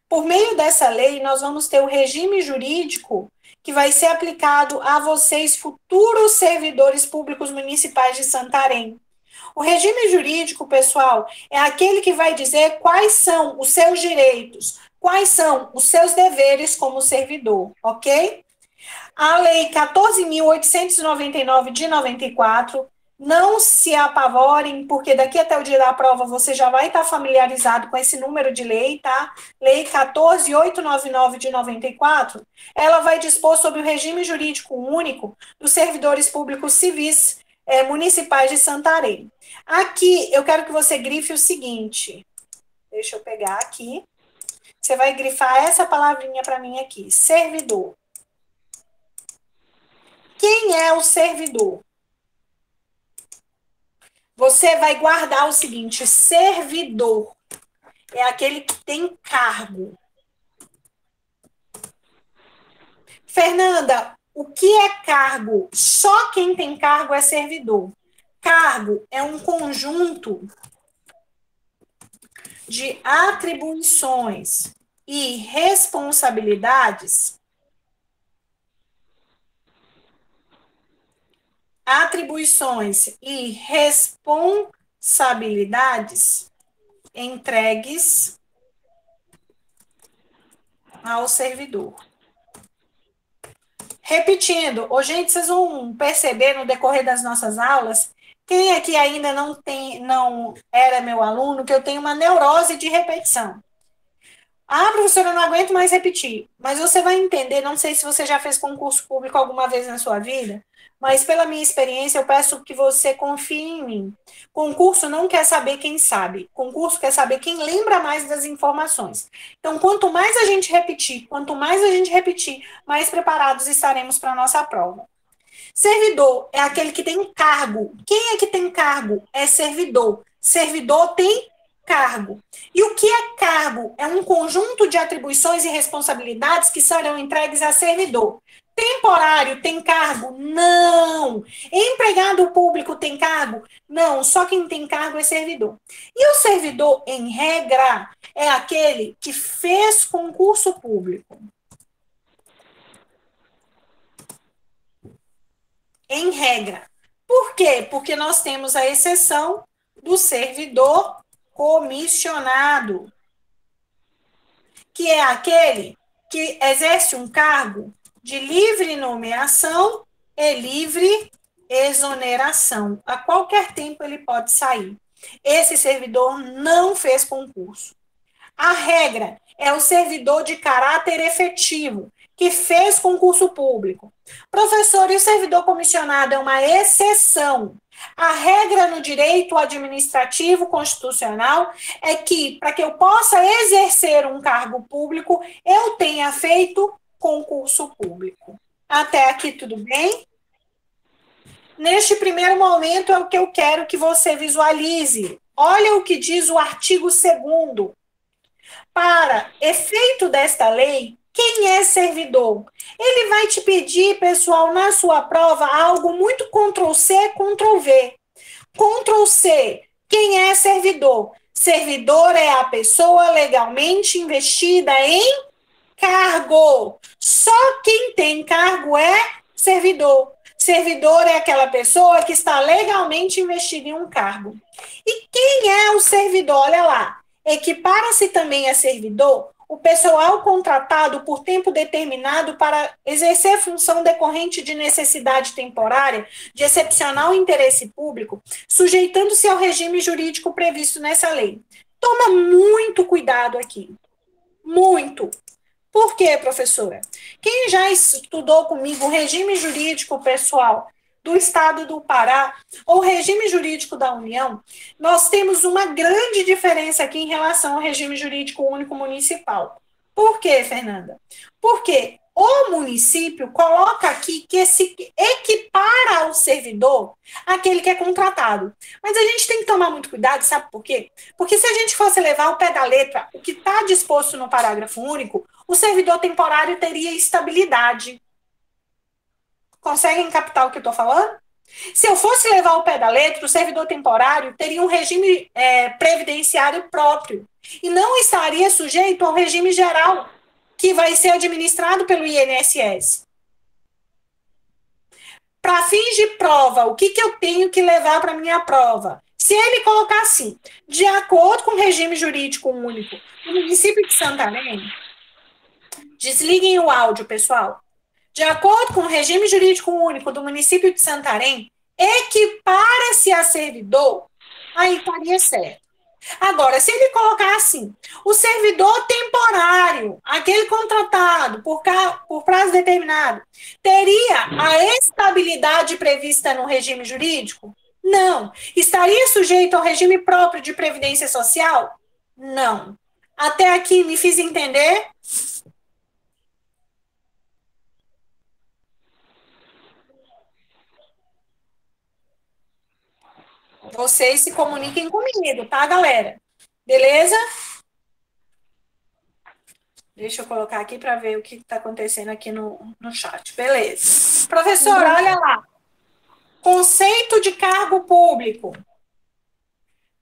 Por meio dessa lei, nós vamos ter o regime jurídico que vai ser aplicado a vocês, futuros servidores públicos municipais de Santarém. O regime jurídico, pessoal, é aquele que vai dizer quais são os seus direitos, quais são os seus deveres como servidor, ok? A Lei 14.899 de 94, não se apavorem, porque daqui até o dia da prova você já vai estar familiarizado com esse número de lei, tá? Lei 14.899 de 94, ela vai dispor sobre o regime jurídico único dos servidores públicos civis municipais de Santarém. Aqui, eu quero que você grife o seguinte, deixa eu pegar aqui, você vai grifar essa palavrinha para mim aqui, servidor. Quem é o servidor? Você vai guardar o seguinte, servidor é aquele que tem cargo. Fernanda, o que é cargo? Só quem tem cargo é servidor. Cargo é um conjunto de atribuições e responsabilidades atribuições e responsabilidades entregues ao servidor. Repetindo, gente, vocês vão perceber no decorrer das nossas aulas, quem aqui ainda não era meu aluno, que eu tenho uma neurose de repetição. Ah, professora, eu não aguento mais repetir. Mas você vai entender, não sei se você já fez concurso público alguma vez na sua vida, mas pela minha experiência, eu peço que você confie em mim. Concurso não quer saber quem sabe. Concurso quer saber quem lembra mais das informações. Então, quanto mais a gente repetir, mais preparados estaremos para a nossa prova. Servidor é aquele que tem cargo. Quem é que tem cargo? É servidor. Servidor tem cargo. E o que é cargo? É um conjunto de atribuições e responsabilidades que serão entregues a servidor. Temporário tem cargo? Não. Empregado público tem cargo? Não. Só quem tem cargo é servidor. E o servidor, em regra, é aquele que fez concurso público. Em regra. Por quê? Porque nós temos a exceção do servidor comissionado, que é aquele que exerce um cargo de livre nomeação e livre exoneração. A qualquer tempo ele pode sair. Esse servidor não fez concurso. A regra é o servidor de caráter efetivo, que fez concurso público. Professor, e o servidor comissionado é uma exceção. A regra no direito administrativo constitucional é que, para que eu possa exercer um cargo público, eu tenha feito concurso público. Até aqui tudo bem? Neste primeiro momento é o que eu quero que você visualize. Olha o que diz o artigo 2º. Para efeito desta lei, quem é servidor? Ele vai te pedir, pessoal, na sua prova, algo muito Ctrl+C, Ctrl+V. Ctrl+C, quem é servidor? Servidor é a pessoa legalmente investida em cargo. Só quem tem cargo é servidor. Servidor é aquela pessoa que está legalmente investida em um cargo. E quem é o servidor? Olha lá. Equipara-se também a servidor o pessoal contratado por tempo determinado para exercer função decorrente de necessidade temporária, de excepcional interesse público, sujeitando-se ao regime jurídico previsto nessa lei. Toma muito cuidado aqui. Muito. Por quê, professora? Quem já estudou comigo o regime jurídico, pessoal, do Estado do Pará, ou regime jurídico da União, nós temos uma grande diferença aqui em relação ao regime jurídico único municipal. Por quê, Fernanda? Porque o município coloca aqui que se equipara ao servidor aquele que é contratado. Mas a gente tem que tomar muito cuidado, sabe por quê? Porque se a gente fosse levar ao pé da letra o que está disposto no parágrafo único, o servidor temporário teria estabilidade. Conseguem captar o que eu estou falando? Se eu fosse levar ao pé da letra, o servidor temporário teria um regime previdenciário próprio e não estaria sujeito ao regime geral, que vai ser administrado pelo INSS. Para fins de prova, o que eu tenho que levar para a minha prova? Se ele colocar assim, de acordo com o regime jurídico único do município de Santarém, desliguem o áudio, pessoal. De acordo com o regime jurídico único do município de Santarém, equipara-se a servidor, aí estaria certo. Agora, se ele colocar assim, o servidor temporário, aquele contratado por prazo determinado, teria a estabilidade prevista no regime jurídico? Não. Estaria sujeito ao regime próprio de previdência social? Não. Até aqui me fiz entender? Vocês se comuniquem comigo, tá, galera? Beleza? Deixa eu colocar aqui para ver o que está acontecendo aqui no chat. Beleza. Professora, olha lá. Conceito de cargo público.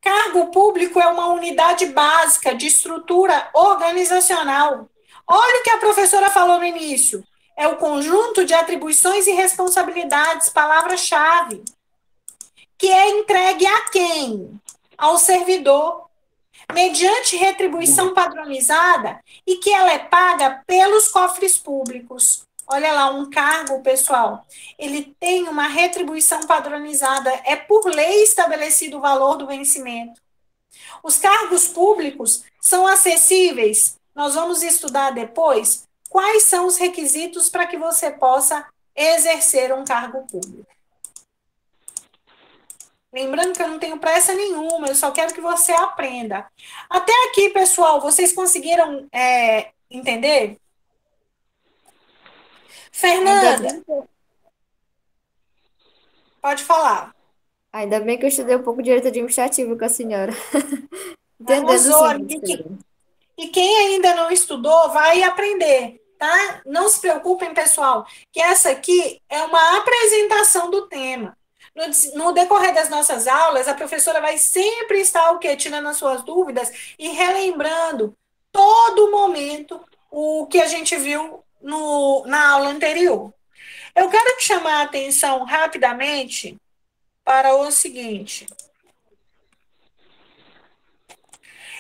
Cargo público é uma unidade básica de estrutura organizacional. Olha o que a professora falou no início. é o conjunto de atribuições e responsabilidades, palavra-chave, que é entregue a quem? Ao servidor, mediante retribuição padronizada e que ela é paga pelos cofres públicos. Olha lá, um cargo, pessoal, ele tem uma retribuição padronizada, é por lei estabelecido o valor do vencimento. Os cargos públicos são acessíveis, nós vamos estudar depois quais são os requisitos para que você possa exercer um cargo público. Lembrando que eu não tenho pressa nenhuma, eu só quero que você aprenda. Até aqui, pessoal, vocês conseguiram entender? Fernanda, pode falar.
Ainda bem que eu estudei um pouco de direito administrativo com a senhora. Entendendo
Arrasou.
sim, professora.
E quem ainda não estudou, vai aprender, tá? Não se preocupem, pessoal, que essa aqui é uma apresentação do tema. No decorrer das nossas aulas, a professora vai sempre estar o quê? Tirando as suas dúvidas e relembrando todo momento o que a gente viu na aula anterior. Eu quero te chamar a atenção rapidamente para o seguinte.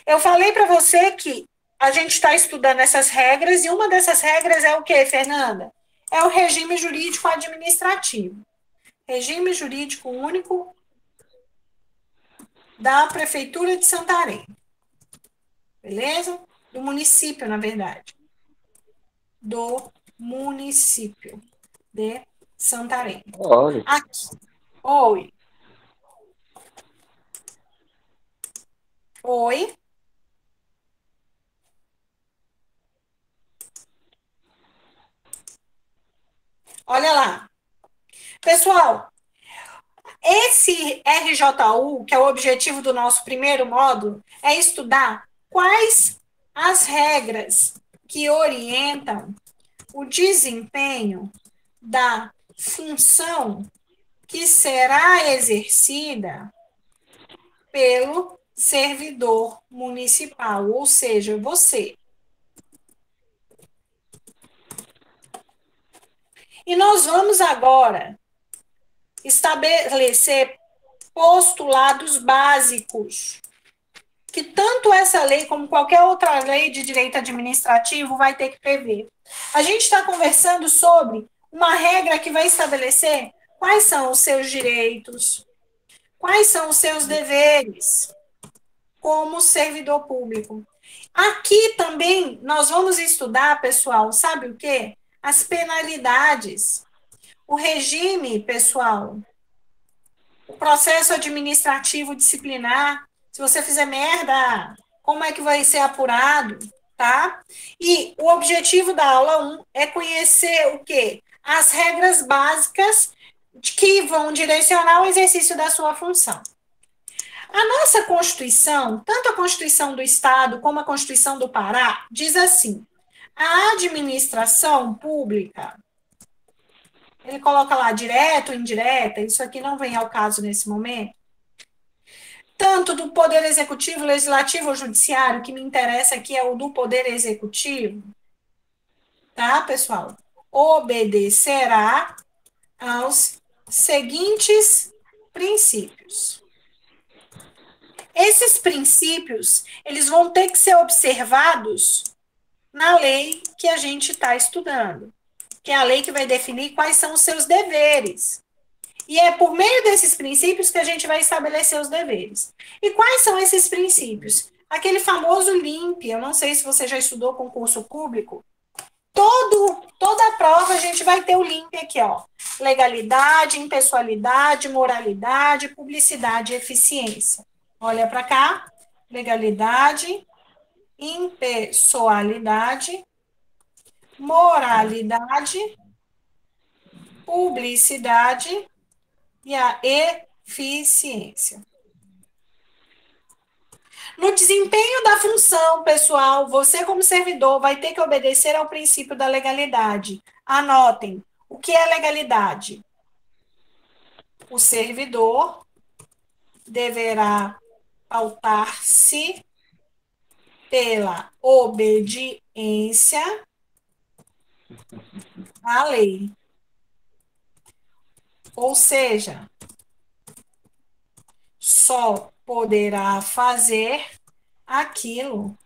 Eu falei para você que a gente está estudando essas regras, e uma dessas regras é o quê, Fernanda? É o regime jurídico administrativo. Regime jurídico único da Prefeitura de Santarém. Beleza? Do município, na verdade. Do município de Santarém.
Olha.
Aqui. Oi. Oi. Olha lá. Pessoal, esse RJU, que é o objetivo do nosso primeiro módulo, é estudar quais as regras que orientam o desempenho da função que será exercida pelo servidor municipal, ou seja, você. E nós vamos agora estabelecer postulados básicos, que tanto essa lei como qualquer outra lei de direito administrativo vai ter que prever. A gente está conversando sobre uma regra que vai estabelecer quais são os seus direitos, quais são os seus deveres como servidor público. Aqui também nós vamos estudar, pessoal, sabe o quê? As penalidades, o regime, pessoal, o processo administrativo disciplinar, se você fizer merda, como é que vai ser apurado, tá? E o objetivo da aula 1 é conhecer o quê? As regras básicas que vão direcionar o exercício da sua função. A nossa Constituição, tanto a Constituição do Estado como a Constituição do Pará, diz assim: a administração pública, ele coloca lá direto, indireta, isso aqui não vem ao caso nesse momento, tanto do Poder Executivo, Legislativo ou Judiciário, que me interessa aqui é o do Poder Executivo, tá, pessoal? Obedecerá aos seguintes princípios. Esses princípios, eles vão ter que ser observados na lei que a gente está estudando, que é a lei que vai definir quais são os seus deveres. E é por meio desses princípios que a gente vai estabelecer os deveres. E quais são esses princípios? Aquele famoso LIMP, eu não sei se você já estudou concurso público, toda a prova a gente vai ter o LIMP aqui, ó. Legalidade, impessoalidade, moralidade, publicidade e eficiência. Olha para cá, legalidade, impessoalidade, moralidade, publicidade e a eficiência. No desempenho da função, pessoal, você como servidor vai ter que obedecer ao princípio da legalidade. Anotem, o que é legalidade? O servidor deverá pautar-se pela obediência a lei. Ou seja, só poderá fazer aquilo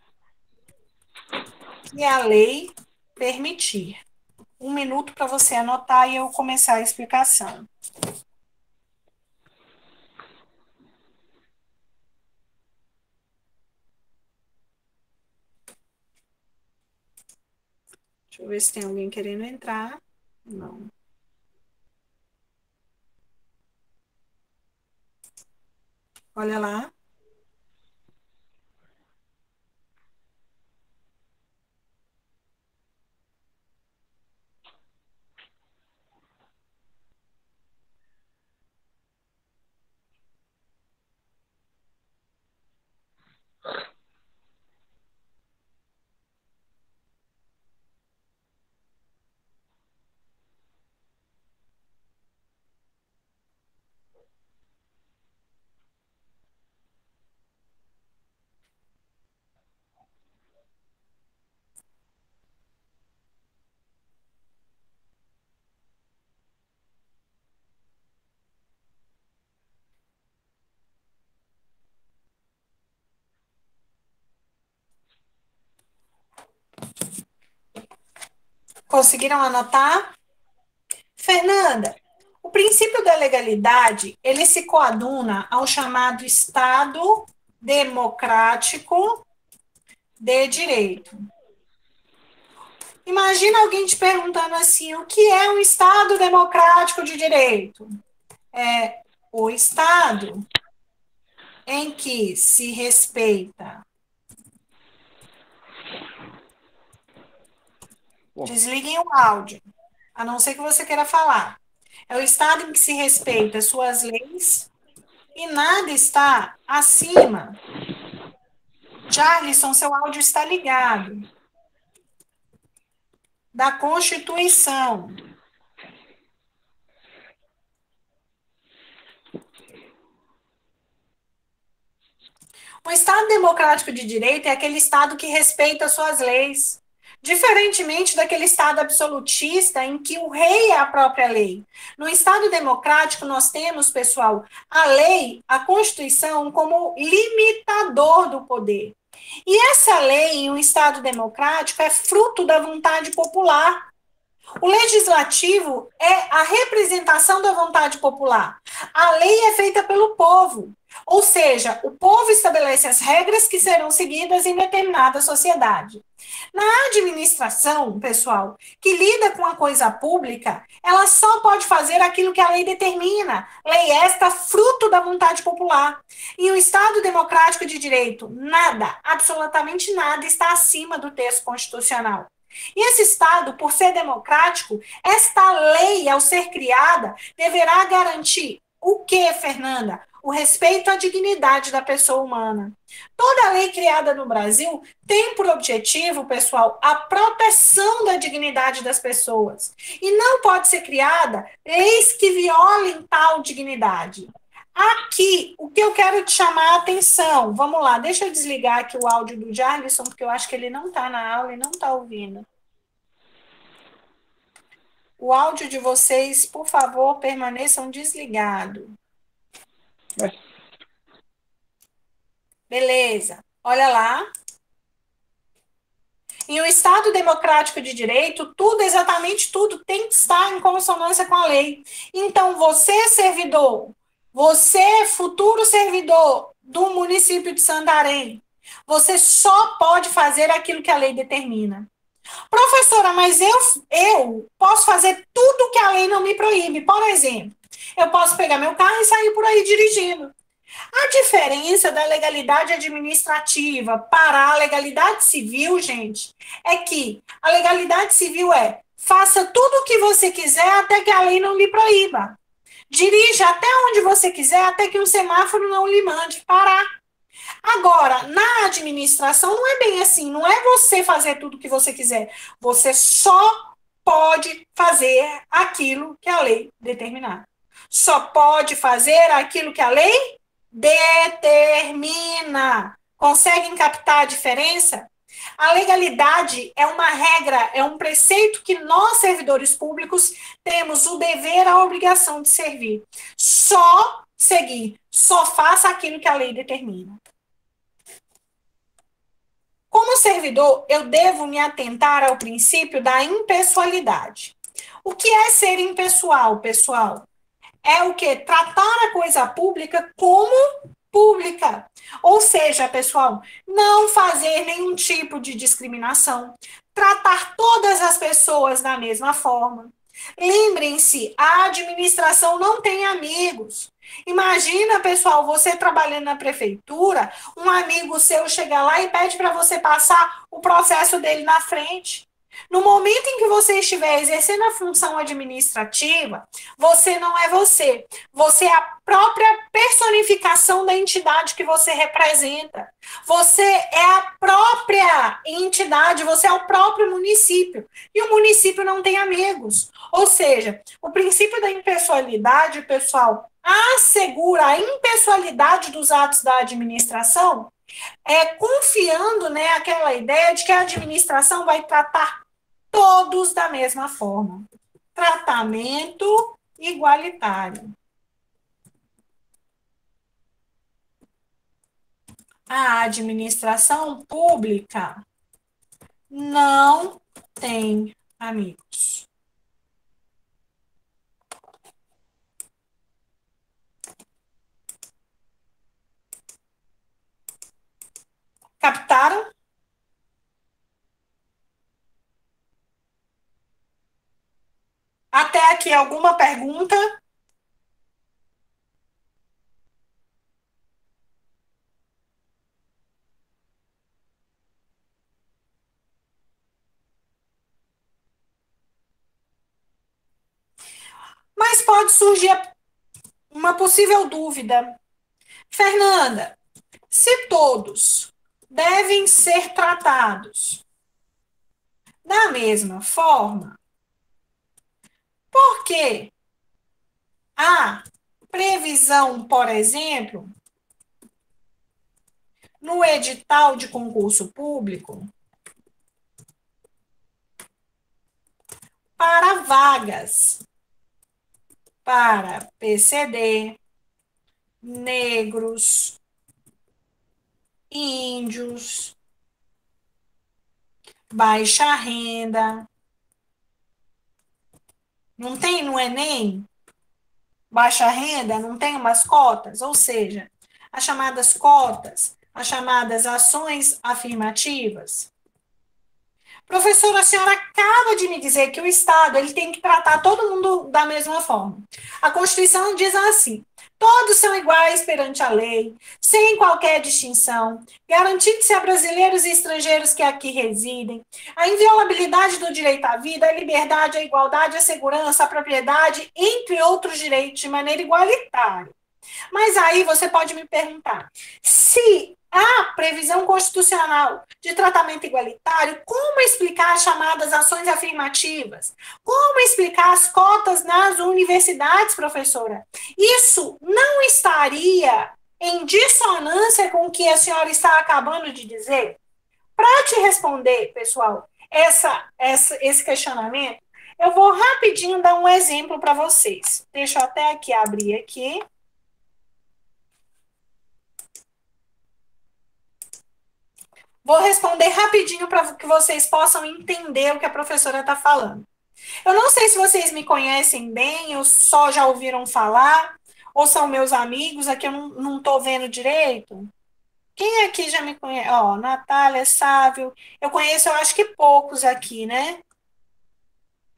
que a lei permitir. 1 minuto para você anotar e eu começar a explicação. Deixa eu ver se tem alguém querendo entrar. Não. Olha lá. Conseguiram anotar? Fernanda, o princípio da legalidade, ele se coaduna ao chamado Estado democrático de direito. Imagina alguém te perguntando assim, o que é um Estado democrático de direito? É o Estado em que se respeita. Desliguem o áudio, a não ser que você queira falar. É o Estado em que se respeita suas leis e nada está acima. Charlison, seu áudio está ligado. Da Constituição. O Estado democrático de direito é aquele Estado que respeita suas leis. Diferentemente daquele Estado absolutista em que o rei é a própria lei. No Estado democrático, nós temos, pessoal, a lei, a Constituição, como limitador do poder. E essa lei, em um Estado democrático, é fruto da vontade popular. O legislativo é a representação da vontade popular. A lei é feita pelo povo. Ou seja, o povo estabelece as regras que serão seguidas em determinada sociedade. Na administração, pessoal, que lida com a coisa pública, ela só pode fazer aquilo que a lei determina. Lei esta fruto da vontade popular. Em um Estado democrático de direito, nada, absolutamente nada, está acima do texto constitucional. E esse Estado, por ser democrático, esta lei, ao ser criada, deverá garantir o quê, Fernanda? O respeito à dignidade da pessoa humana. Toda lei criada no Brasil tem por objetivo, pessoal, a proteção da dignidade das pessoas. E não pode ser criada leis que violem tal dignidade. Aqui, o que eu quero te chamar a atenção, vamos lá, deixa eu desligar aqui o áudio do Jarlison, porque eu acho que ele não está na aula e não está ouvindo. O áudio de vocês, por favor, permaneçam desligados. Beleza, olha lá. Em um Estado democrático de direito, tudo, exatamente tudo, tem que estar em consonância com a lei. Então, você, servidor, você, futuro servidor do município de Santarém, você só pode fazer aquilo que a lei determina. Professora, mas eu posso fazer tudo que a lei não me proíbe. Por exemplo, eu posso pegar meu carro e sair por aí dirigindo. A diferença da legalidade administrativa para a legalidade civil, gente, é que a legalidade civil é faça tudo o que você quiser até que a lei não lhe proíba. Dirija até onde você quiser até que um semáforo não lhe mande parar. Agora, na administração não é bem assim, não é você fazer tudo o que você quiser. Você só pode fazer aquilo que a lei determinar. Só pode fazer aquilo que a lei determina. Conseguem captar a diferença? A legalidade é uma regra, é um preceito que nós, servidores públicos, temos o dever, a obrigação de servir. Só seguir, só faça aquilo que a lei determina. Como servidor, eu devo me atentar ao princípio da impessoalidade. O que é ser impessoal, pessoal? É o quê? Tratar a coisa pública como pública. Ou seja, pessoal, não fazer nenhum tipo de discriminação, tratar todas as pessoas da mesma forma. Lembrem-se, a administração não tem amigos. Imagina, pessoal, você trabalhando na prefeitura, um amigo seu chega lá e pede para você passar o processo dele na frente. No momento em que você estiver exercendo a função administrativa, você não é você. Você é a própria personificação da entidade que você representa. Você é a própria entidade, você é o próprio município. E o município não tem amigos. Ou seja, o princípio da impessoalidade, pessoal, assegura a impessoalidade dos atos da administração, confiando, né, aquela ideia de que a administração vai tratar todos da mesma forma. Tratamento igualitário. A administração pública não tem amigos. Captaram? Até aqui, alguma pergunta? Mas pode surgir uma possível dúvida. Fernanda, se todos devem ser tratados da mesma forma, por que a previsão, por exemplo, no edital de concurso público para vagas para PCD, negros, índios, baixa renda. Não tem no Enem? Baixa renda, não tem umas cotas? Ou seja, as chamadas cotas, as chamadas ações afirmativas. Professora, a senhora acaba de me dizer que o Estado ele tem que tratar todo mundo da mesma forma. A Constituição diz assim: todos são iguais perante a lei, sem qualquer distinção, garantindo-se a brasileiros e estrangeiros que aqui residem a inviolabilidade do direito à vida, à liberdade, à igualdade, à segurança, à propriedade, entre outros direitos, de maneira igualitária. Mas aí você pode me perguntar, se há previsão constitucional de tratamento igualitário, como explicar as chamadas ações afirmativas? Como explicar as cotas nas universidades, professora? Isso não estaria em dissonância com o que a senhora está acabando de dizer? Para te responder, pessoal, esse questionamento, eu vou rapidinho dar um exemplo para vocês. Deixa eu até aqui abrir aqui. Vou responder rapidinho para que vocês possam entender o que a professora está falando. Eu não sei se vocês me conhecem bem, ou só já ouviram falar, ou são meus amigos, aqui eu não estou vendo direito. Quem aqui já me conhece? Ó, Natália, Sávio, eu conheço, eu acho que poucos aqui, né?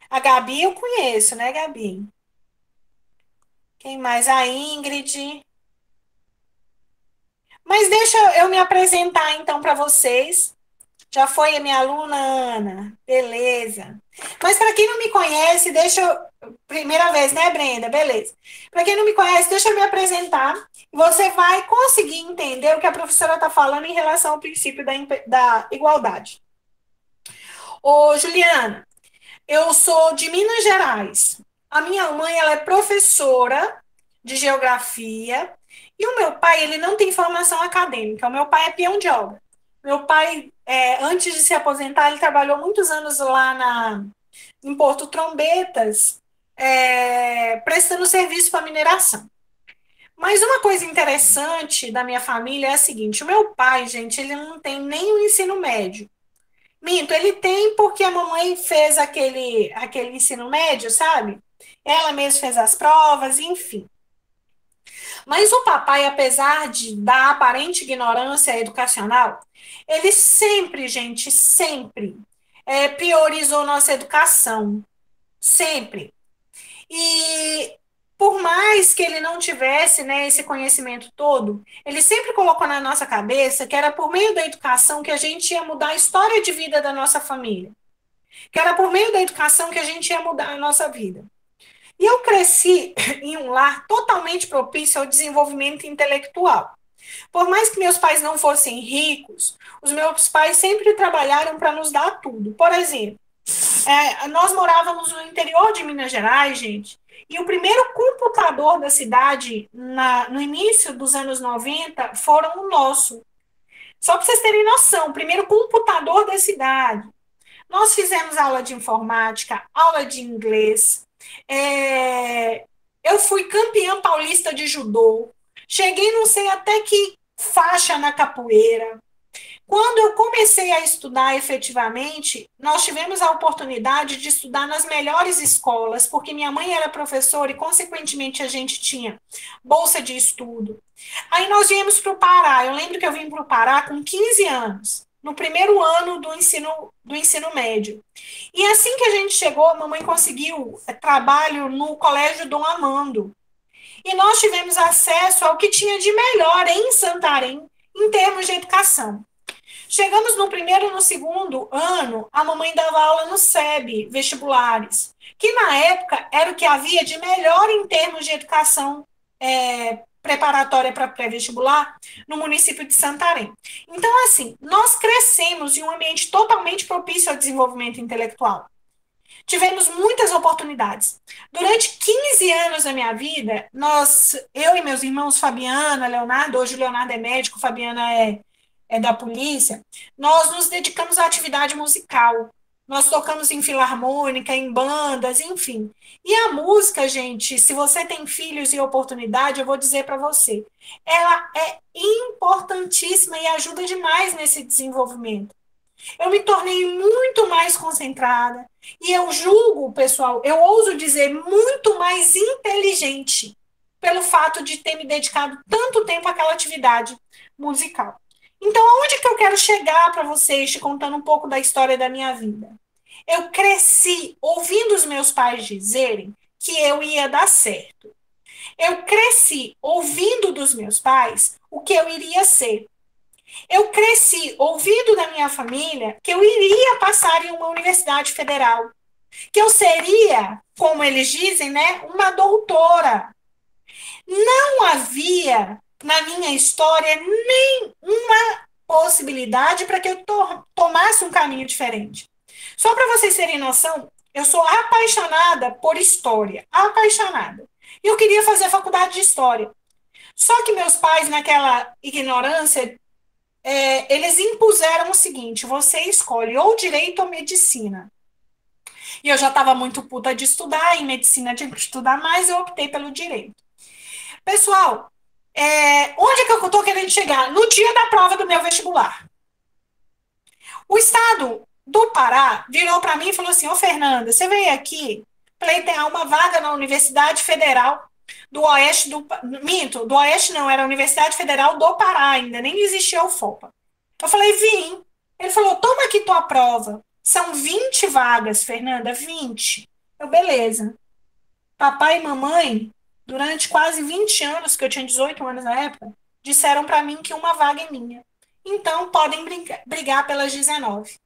A Gabi eu conheço, né, Gabi? Quem mais? A Ingrid. Mas deixa eu me apresentar, então, para vocês. Já foi a minha aluna, Ana. Beleza. Mas para quem não me conhece, deixa eu... Primeira vez, né, Brenda? Beleza. Para quem não me conhece, deixa eu me apresentar. Você vai conseguir entender o que a professora está falando em relação ao princípio da igualdade. Ô, Juliana, eu sou de Minas Gerais. A minha mãe, ela é professora de geografia. E o meu pai, ele não tem formação acadêmica. O meu pai é peão de obra. Meu pai, antes de se aposentar, ele trabalhou muitos anos lá em Porto Trombetas, prestando serviço para mineração. Mas uma coisa interessante da minha família é a seguinte: o meu pai, gente, ele não tem nem o ensino médio. Minto, ele tem porque a mamãe fez aquele ensino médio, sabe? Ela mesma fez as provas, enfim. Mas o papai, apesar da aparente ignorância educacional, ele sempre, gente, sempre priorizou nossa educação. Sempre. E por mais que ele não tivesse, né, esse conhecimento todo, ele sempre colocou na nossa cabeça que era por meio da educação que a gente ia mudar a história de vida da nossa família. Que era por meio da educação que a gente ia mudar a nossa vida. E eu cresci em um lar totalmente propício ao desenvolvimento intelectual. Por mais que meus pais não fossem ricos, os meus pais sempre trabalharam para nos dar tudo. Por exemplo, nós morávamos no interior de Minas Gerais, gente, e o primeiro computador da cidade, no início dos anos 90, foram o nosso. Só para vocês terem noção, o primeiro computador da cidade. Nós fizemos aula de informática, aula de inglês. Eu fui campeã paulista de judô. Cheguei, não sei até que faixa na capoeira. Quando eu comecei a estudar efetivamente, nós tivemos a oportunidade de estudar nas melhores escolas, porque minha mãe era professora e, consequentemente, a gente tinha bolsa de estudo. Aí nós viemos para o Pará. Eu lembro que eu vim para o Pará com 15 anos, no primeiro ano do ensino médio. E assim que a gente chegou, a mamãe conseguiu trabalho no Colégio Dom Amando. E nós tivemos acesso ao que tinha de melhor em Santarém, em termos de educação. Chegamos no primeiro e no segundo ano, a mamãe dava aula no SEB, vestibulares, que na época era o que havia de melhor em termos de educação preparatória para pré-vestibular no município de Santarém. Então, assim, nós crescemos em um ambiente totalmente propício ao desenvolvimento intelectual. Tivemos muitas oportunidades. Durante 15 anos da minha vida, eu e meus irmãos, Fabiana, Leonardo, hoje o Leonardo é médico, Fabiana é da polícia, nós nos dedicamos à atividade musical. Nós tocamos em filarmônica, em bandas, enfim. E a música, gente, se você tem filhos e oportunidade, eu vou dizer para você, ela é importantíssima e ajuda demais nesse desenvolvimento. Eu me tornei muito mais concentrada e eu julgo, pessoal, eu ouso dizer, muito mais inteligente pelo fato de ter me dedicado tanto tempo àquela atividade musical. Então, aonde que eu quero chegar para vocês, te contando um pouco da história da minha vida? Eu cresci ouvindo os meus pais dizerem que eu ia dar certo. Eu cresci ouvindo dos meus pais o que eu iria ser. Eu cresci ouvindo da minha família que eu iria passar em uma universidade federal. Que eu seria, como eles dizem, né, uma doutora. Não havia na minha história nenhuma possibilidade para que eu tomasse um caminho diferente. Só para vocês terem noção, eu sou apaixonada por história, apaixonada. E eu queria fazer faculdade de história. Só que meus pais, naquela ignorância, eles impuseram o seguinte: você escolhe ou direito ou medicina. E eu já estava muito puta de estudar, em medicina tinha que estudar mais, eu optei pelo direito. Pessoal, onde é que eu estou querendo chegar? No dia da prova do meu vestibular. O estado do Pará virou para mim e falou assim: ô Fernanda, você veio aqui pleitear uma vaga na Universidade Federal do Oeste do Oeste não, era a Universidade Federal do Pará, ainda nem existia o FOPA. Eu falei, vim. Ele falou, toma aqui tua prova. São 20 vagas, Fernanda, 20. Eu, beleza. Papai e mamãe, durante quase 20 anos, que eu tinha 18 anos na época, disseram para mim que uma vaga é minha. Então, podem brigar pelas 19.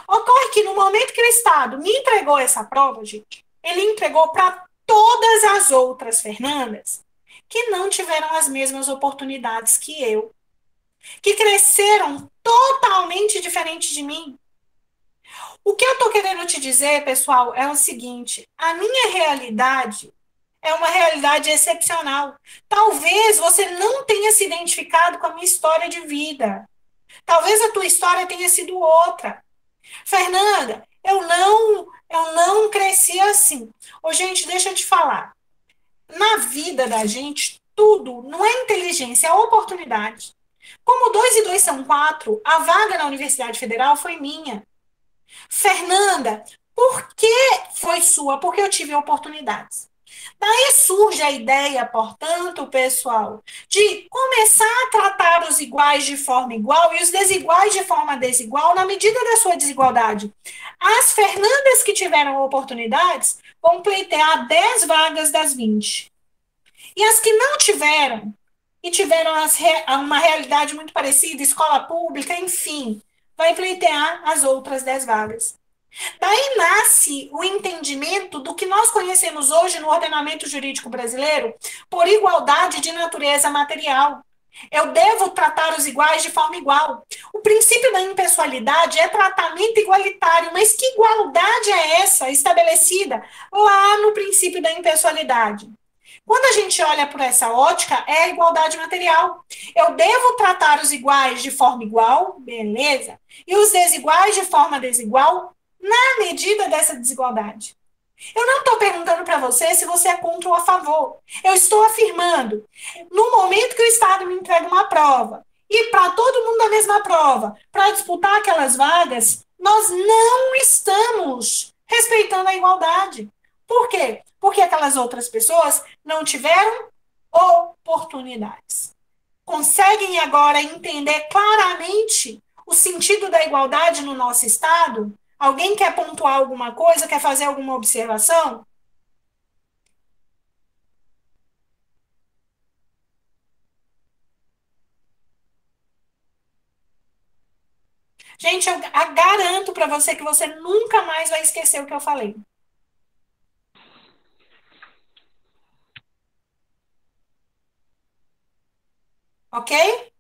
Ocorre que no momento que o Estado me entregou essa prova, gente, ele entregou para todas as outras Fernandas que não tiveram as mesmas oportunidades que eu, que cresceram totalmente diferente de mim. O que eu estou querendo te dizer, pessoal, é o seguinte: a minha realidade é uma realidade excepcional. Talvez você não tenha se identificado com a minha história de vida. Talvez a tua história tenha sido outra. Fernanda, eu não cresci assim. Ô, gente, deixa eu te falar. Na vida da gente, tudo não é inteligência, é oportunidade. Como 2 e 2 são 4, a vaga na Universidade Federal foi minha. Fernanda, por que foi sua? Porque eu tive oportunidades. Daí surge a ideia, portanto, pessoal, de começar a tratar os iguais de forma igual e os desiguais de forma desigual na medida da sua desigualdade. As Fernandas que tiveram oportunidades vão pleitear 10 vagas das 20. E as que não tiveram, e tiveram uma realidade muito parecida, escola pública, enfim, vai pleitear as outras 10 vagas. Daí nasce o entendimento do que nós conhecemos hoje no ordenamento jurídico brasileiro por igualdade de natureza material. Eu devo tratar os iguais de forma igual. O princípio da impessoalidade é tratamento igualitário, mas que igualdade é essa estabelecida lá no princípio da impessoalidade? Quando a gente olha por essa ótica, é a igualdade material. Eu devo tratar os iguais de forma igual, beleza, e os desiguais de forma desigual, na medida dessa desigualdade. Eu não estou perguntando para você se você é contra ou a favor. Eu estou afirmando, no momento que o Estado me entrega uma prova, e para todo mundo a mesma prova, para disputar aquelas vagas, nós não estamos respeitando a igualdade. Por quê? Porque aquelas outras pessoas não tiveram oportunidades. Conseguem agora entender claramente o sentido da igualdade no nosso Estado? Alguém quer pontuar alguma coisa? Quer fazer alguma observação? Gente, eu garanto para você que você nunca mais vai esquecer o que eu falei. Ok?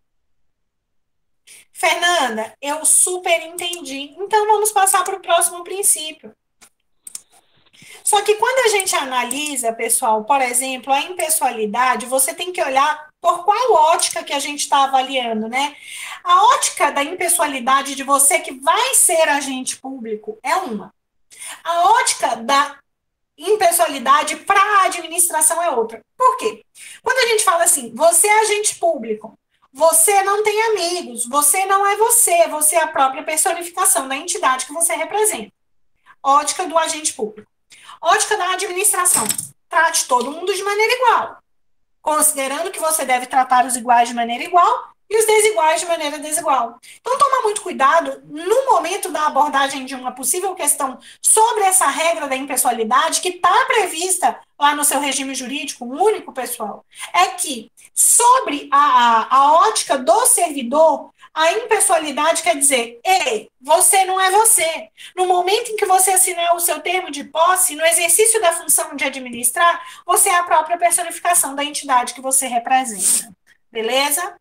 Fernanda, eu super entendi. Então, vamos passar para o próximo princípio. Só que quando a gente analisa, pessoal, por exemplo, a impessoalidade, você tem que olhar por qual ótica que a gente está avaliando, né? A ótica da impessoalidade de você que vai ser agente público é uma. A ótica da impessoalidade para a administração é outra. Por quê? Quando a gente fala assim, você é agente público, você não tem amigos, você não é você, você é a própria personificação da entidade que você representa. Ótica do agente público. Ótica da administração. Trate todo mundo de maneira igual, considerando que você deve tratar os iguais de maneira igual e os desiguais de maneira desigual. Então, toma muito cuidado no momento da abordagem de uma possível questão sobre essa regra da impessoalidade, que está prevista lá no seu regime jurídico único, pessoal, é que sobre a ótica do servidor, a impessoalidade quer dizer, ei, você não é você. No momento em que você assinar o seu termo de posse, no exercício da função de administrar, você é a própria personificação da entidade que você representa. Beleza?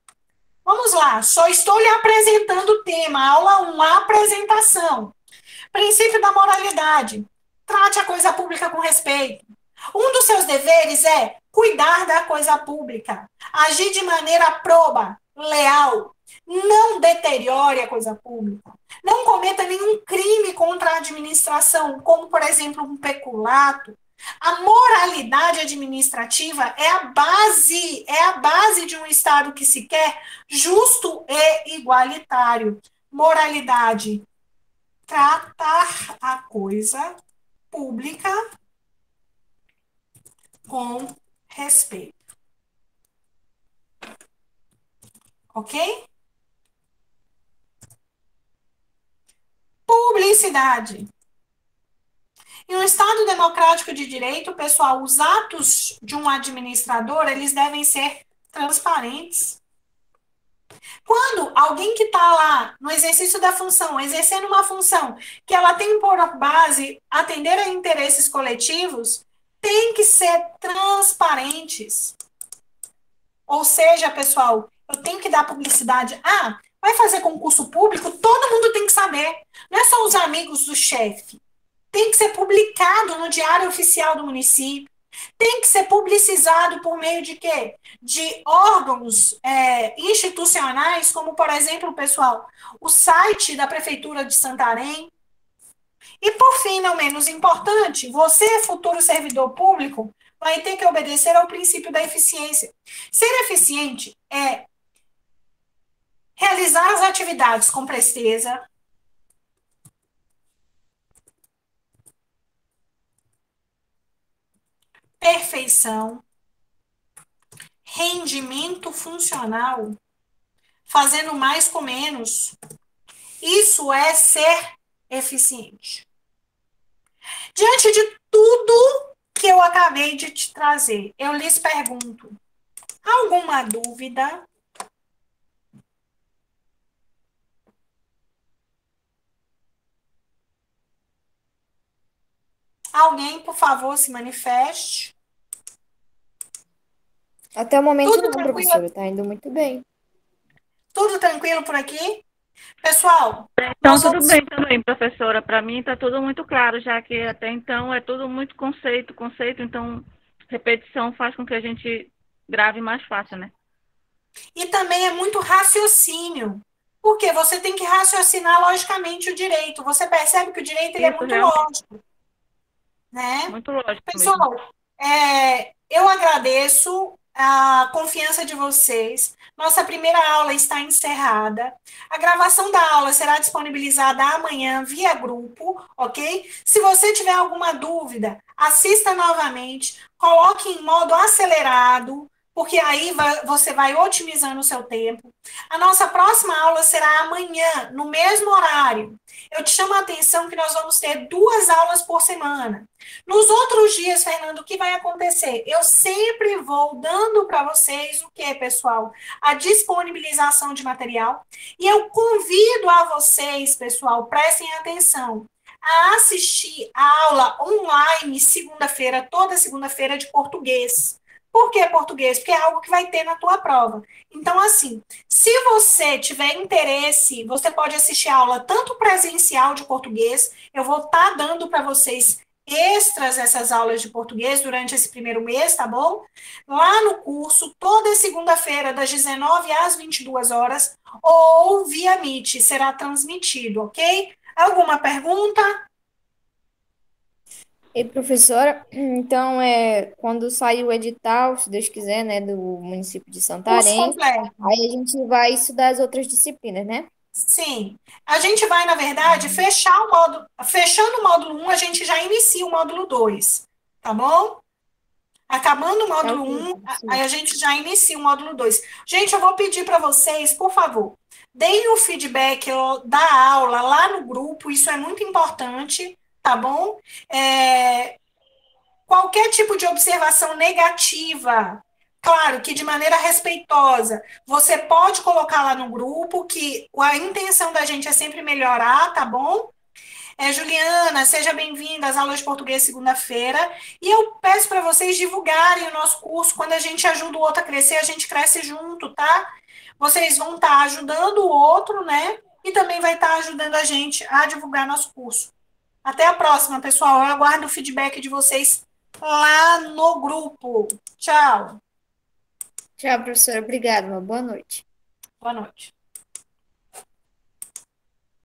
Vamos lá, só estou lhe apresentando o tema, aula 1, a apresentação. Princípio da moralidade. Trate a coisa pública com respeito. Um dos seus deveres é cuidar da coisa pública, agir de maneira proba, leal, não deteriore a coisa pública, não cometa nenhum crime contra a administração, como, por exemplo, um peculato. A moralidade administrativa é a base de um Estado que se quer justo e igualitário. Moralidade, tratar a coisa pública com respeito. Ok? Publicidade. Em um Estado democrático de direito, pessoal, os atos de um administrador, eles devem ser transparentes. Quando alguém que está lá no exercício da função, exercendo uma função que ela tem por base atender a interesses coletivos, tem que ser transparentes. Ou seja, pessoal, eu tenho que dar publicidade. Ah, vai fazer concurso público? Todo mundo tem que saber. Não é só os amigos do chefe. Tem que ser publicado no Diário Oficial do município. Tem que ser publicizado por meio de quê? De órgãos institucionais, como, por exemplo, pessoal, o site da Prefeitura de Santarém. E, por fim, não menos importante, você, futuro servidor público, vai ter que obedecer ao princípio da eficiência. Ser eficiente é realizar as atividades com presteza, perfeição, rendimento funcional, fazendo mais com menos. Isso é ser eficiente. Diante de tudo que eu acabei de te trazer, eu lhes pergunto: alguma dúvida? Alguém, por favor, se manifeste.
Até o momento
Tudo
não,
tranquilo?
professora, tá indo muito bem.
Tudo tranquilo por aqui? Pessoal,
Então,
nós
tudo
vamos...
bem também, professora. Para mim está tudo muito claro, já que até então é tudo muito conceito, então repetição faz com que a gente grave mais fácil, né?
E também é muito raciocínio. Porque você tem que raciocinar logicamente o direito. Você percebe que o direito ele é
Isso,
muito
realmente,
lógico, né?
muito lógico mesmo.
Pessoal, eu agradeço a confiança de vocês. Nossa primeira aula está encerrada. A gravação da aula será disponibilizada amanhã via grupo, ok? Se você tiver alguma dúvida, assista novamente, coloque em modo acelerado, porque aí você vai otimizando o seu tempo. A nossa próxima aula será amanhã, no mesmo horário. Eu te chamo a atenção que nós vamos ter 2 aulas por semana. Nos outros dias, Fernando, o que vai acontecer? Eu sempre vou dando para vocês o que, pessoal? A disponibilização de material. E eu convido a vocês, pessoal, prestem atenção, a assistir a aula online segunda-feira, toda segunda-feira de português. Por que português? Porque é algo que vai ter na tua prova. Então, assim, se você tiver interesse, você pode assistir a aula tanto presencial de português, eu vou estar dando para vocês extras essas aulas de português durante esse primeiro mês, tá bom? Lá no curso, toda segunda-feira, das 19 às 22 horas, ou via Meet, será transmitido, ok? Alguma pergunta?
E professora, então quando sair o edital, se Deus quiser, né, do município de
Curso
Santarém,
completo.
aí a gente vai estudar as outras disciplinas, né?
Sim. A gente vai, na verdade, fechar o módulo. Fechando o módulo 1, a gente já inicia o módulo 2. Tá bom? Acabando o
Tá
módulo
ok,
1,
professora.
aí a gente já inicia o módulo 2. Gente, eu vou pedir para vocês, por favor, deem o feedback da aula lá no grupo, isso é muito importante, tá bom? Qualquer tipo de observação negativa, claro que de maneira respeitosa, você pode colocar lá no grupo, que a intenção da gente é sempre melhorar, tá bom? Juliana, seja bem-vinda às aulas de português segunda-feira. E eu peço para vocês divulgarem o nosso curso. Quando a gente ajuda o outro a crescer, a gente cresce junto, tá? Vocês vão estar ajudando o outro, né? E também vai estar ajudando a gente a divulgar nosso curso. Até a próxima, pessoal. Eu aguardo o feedback de vocês lá no grupo. Tchau.
Tchau, professora. Obrigada. Uma boa noite.
Boa noite.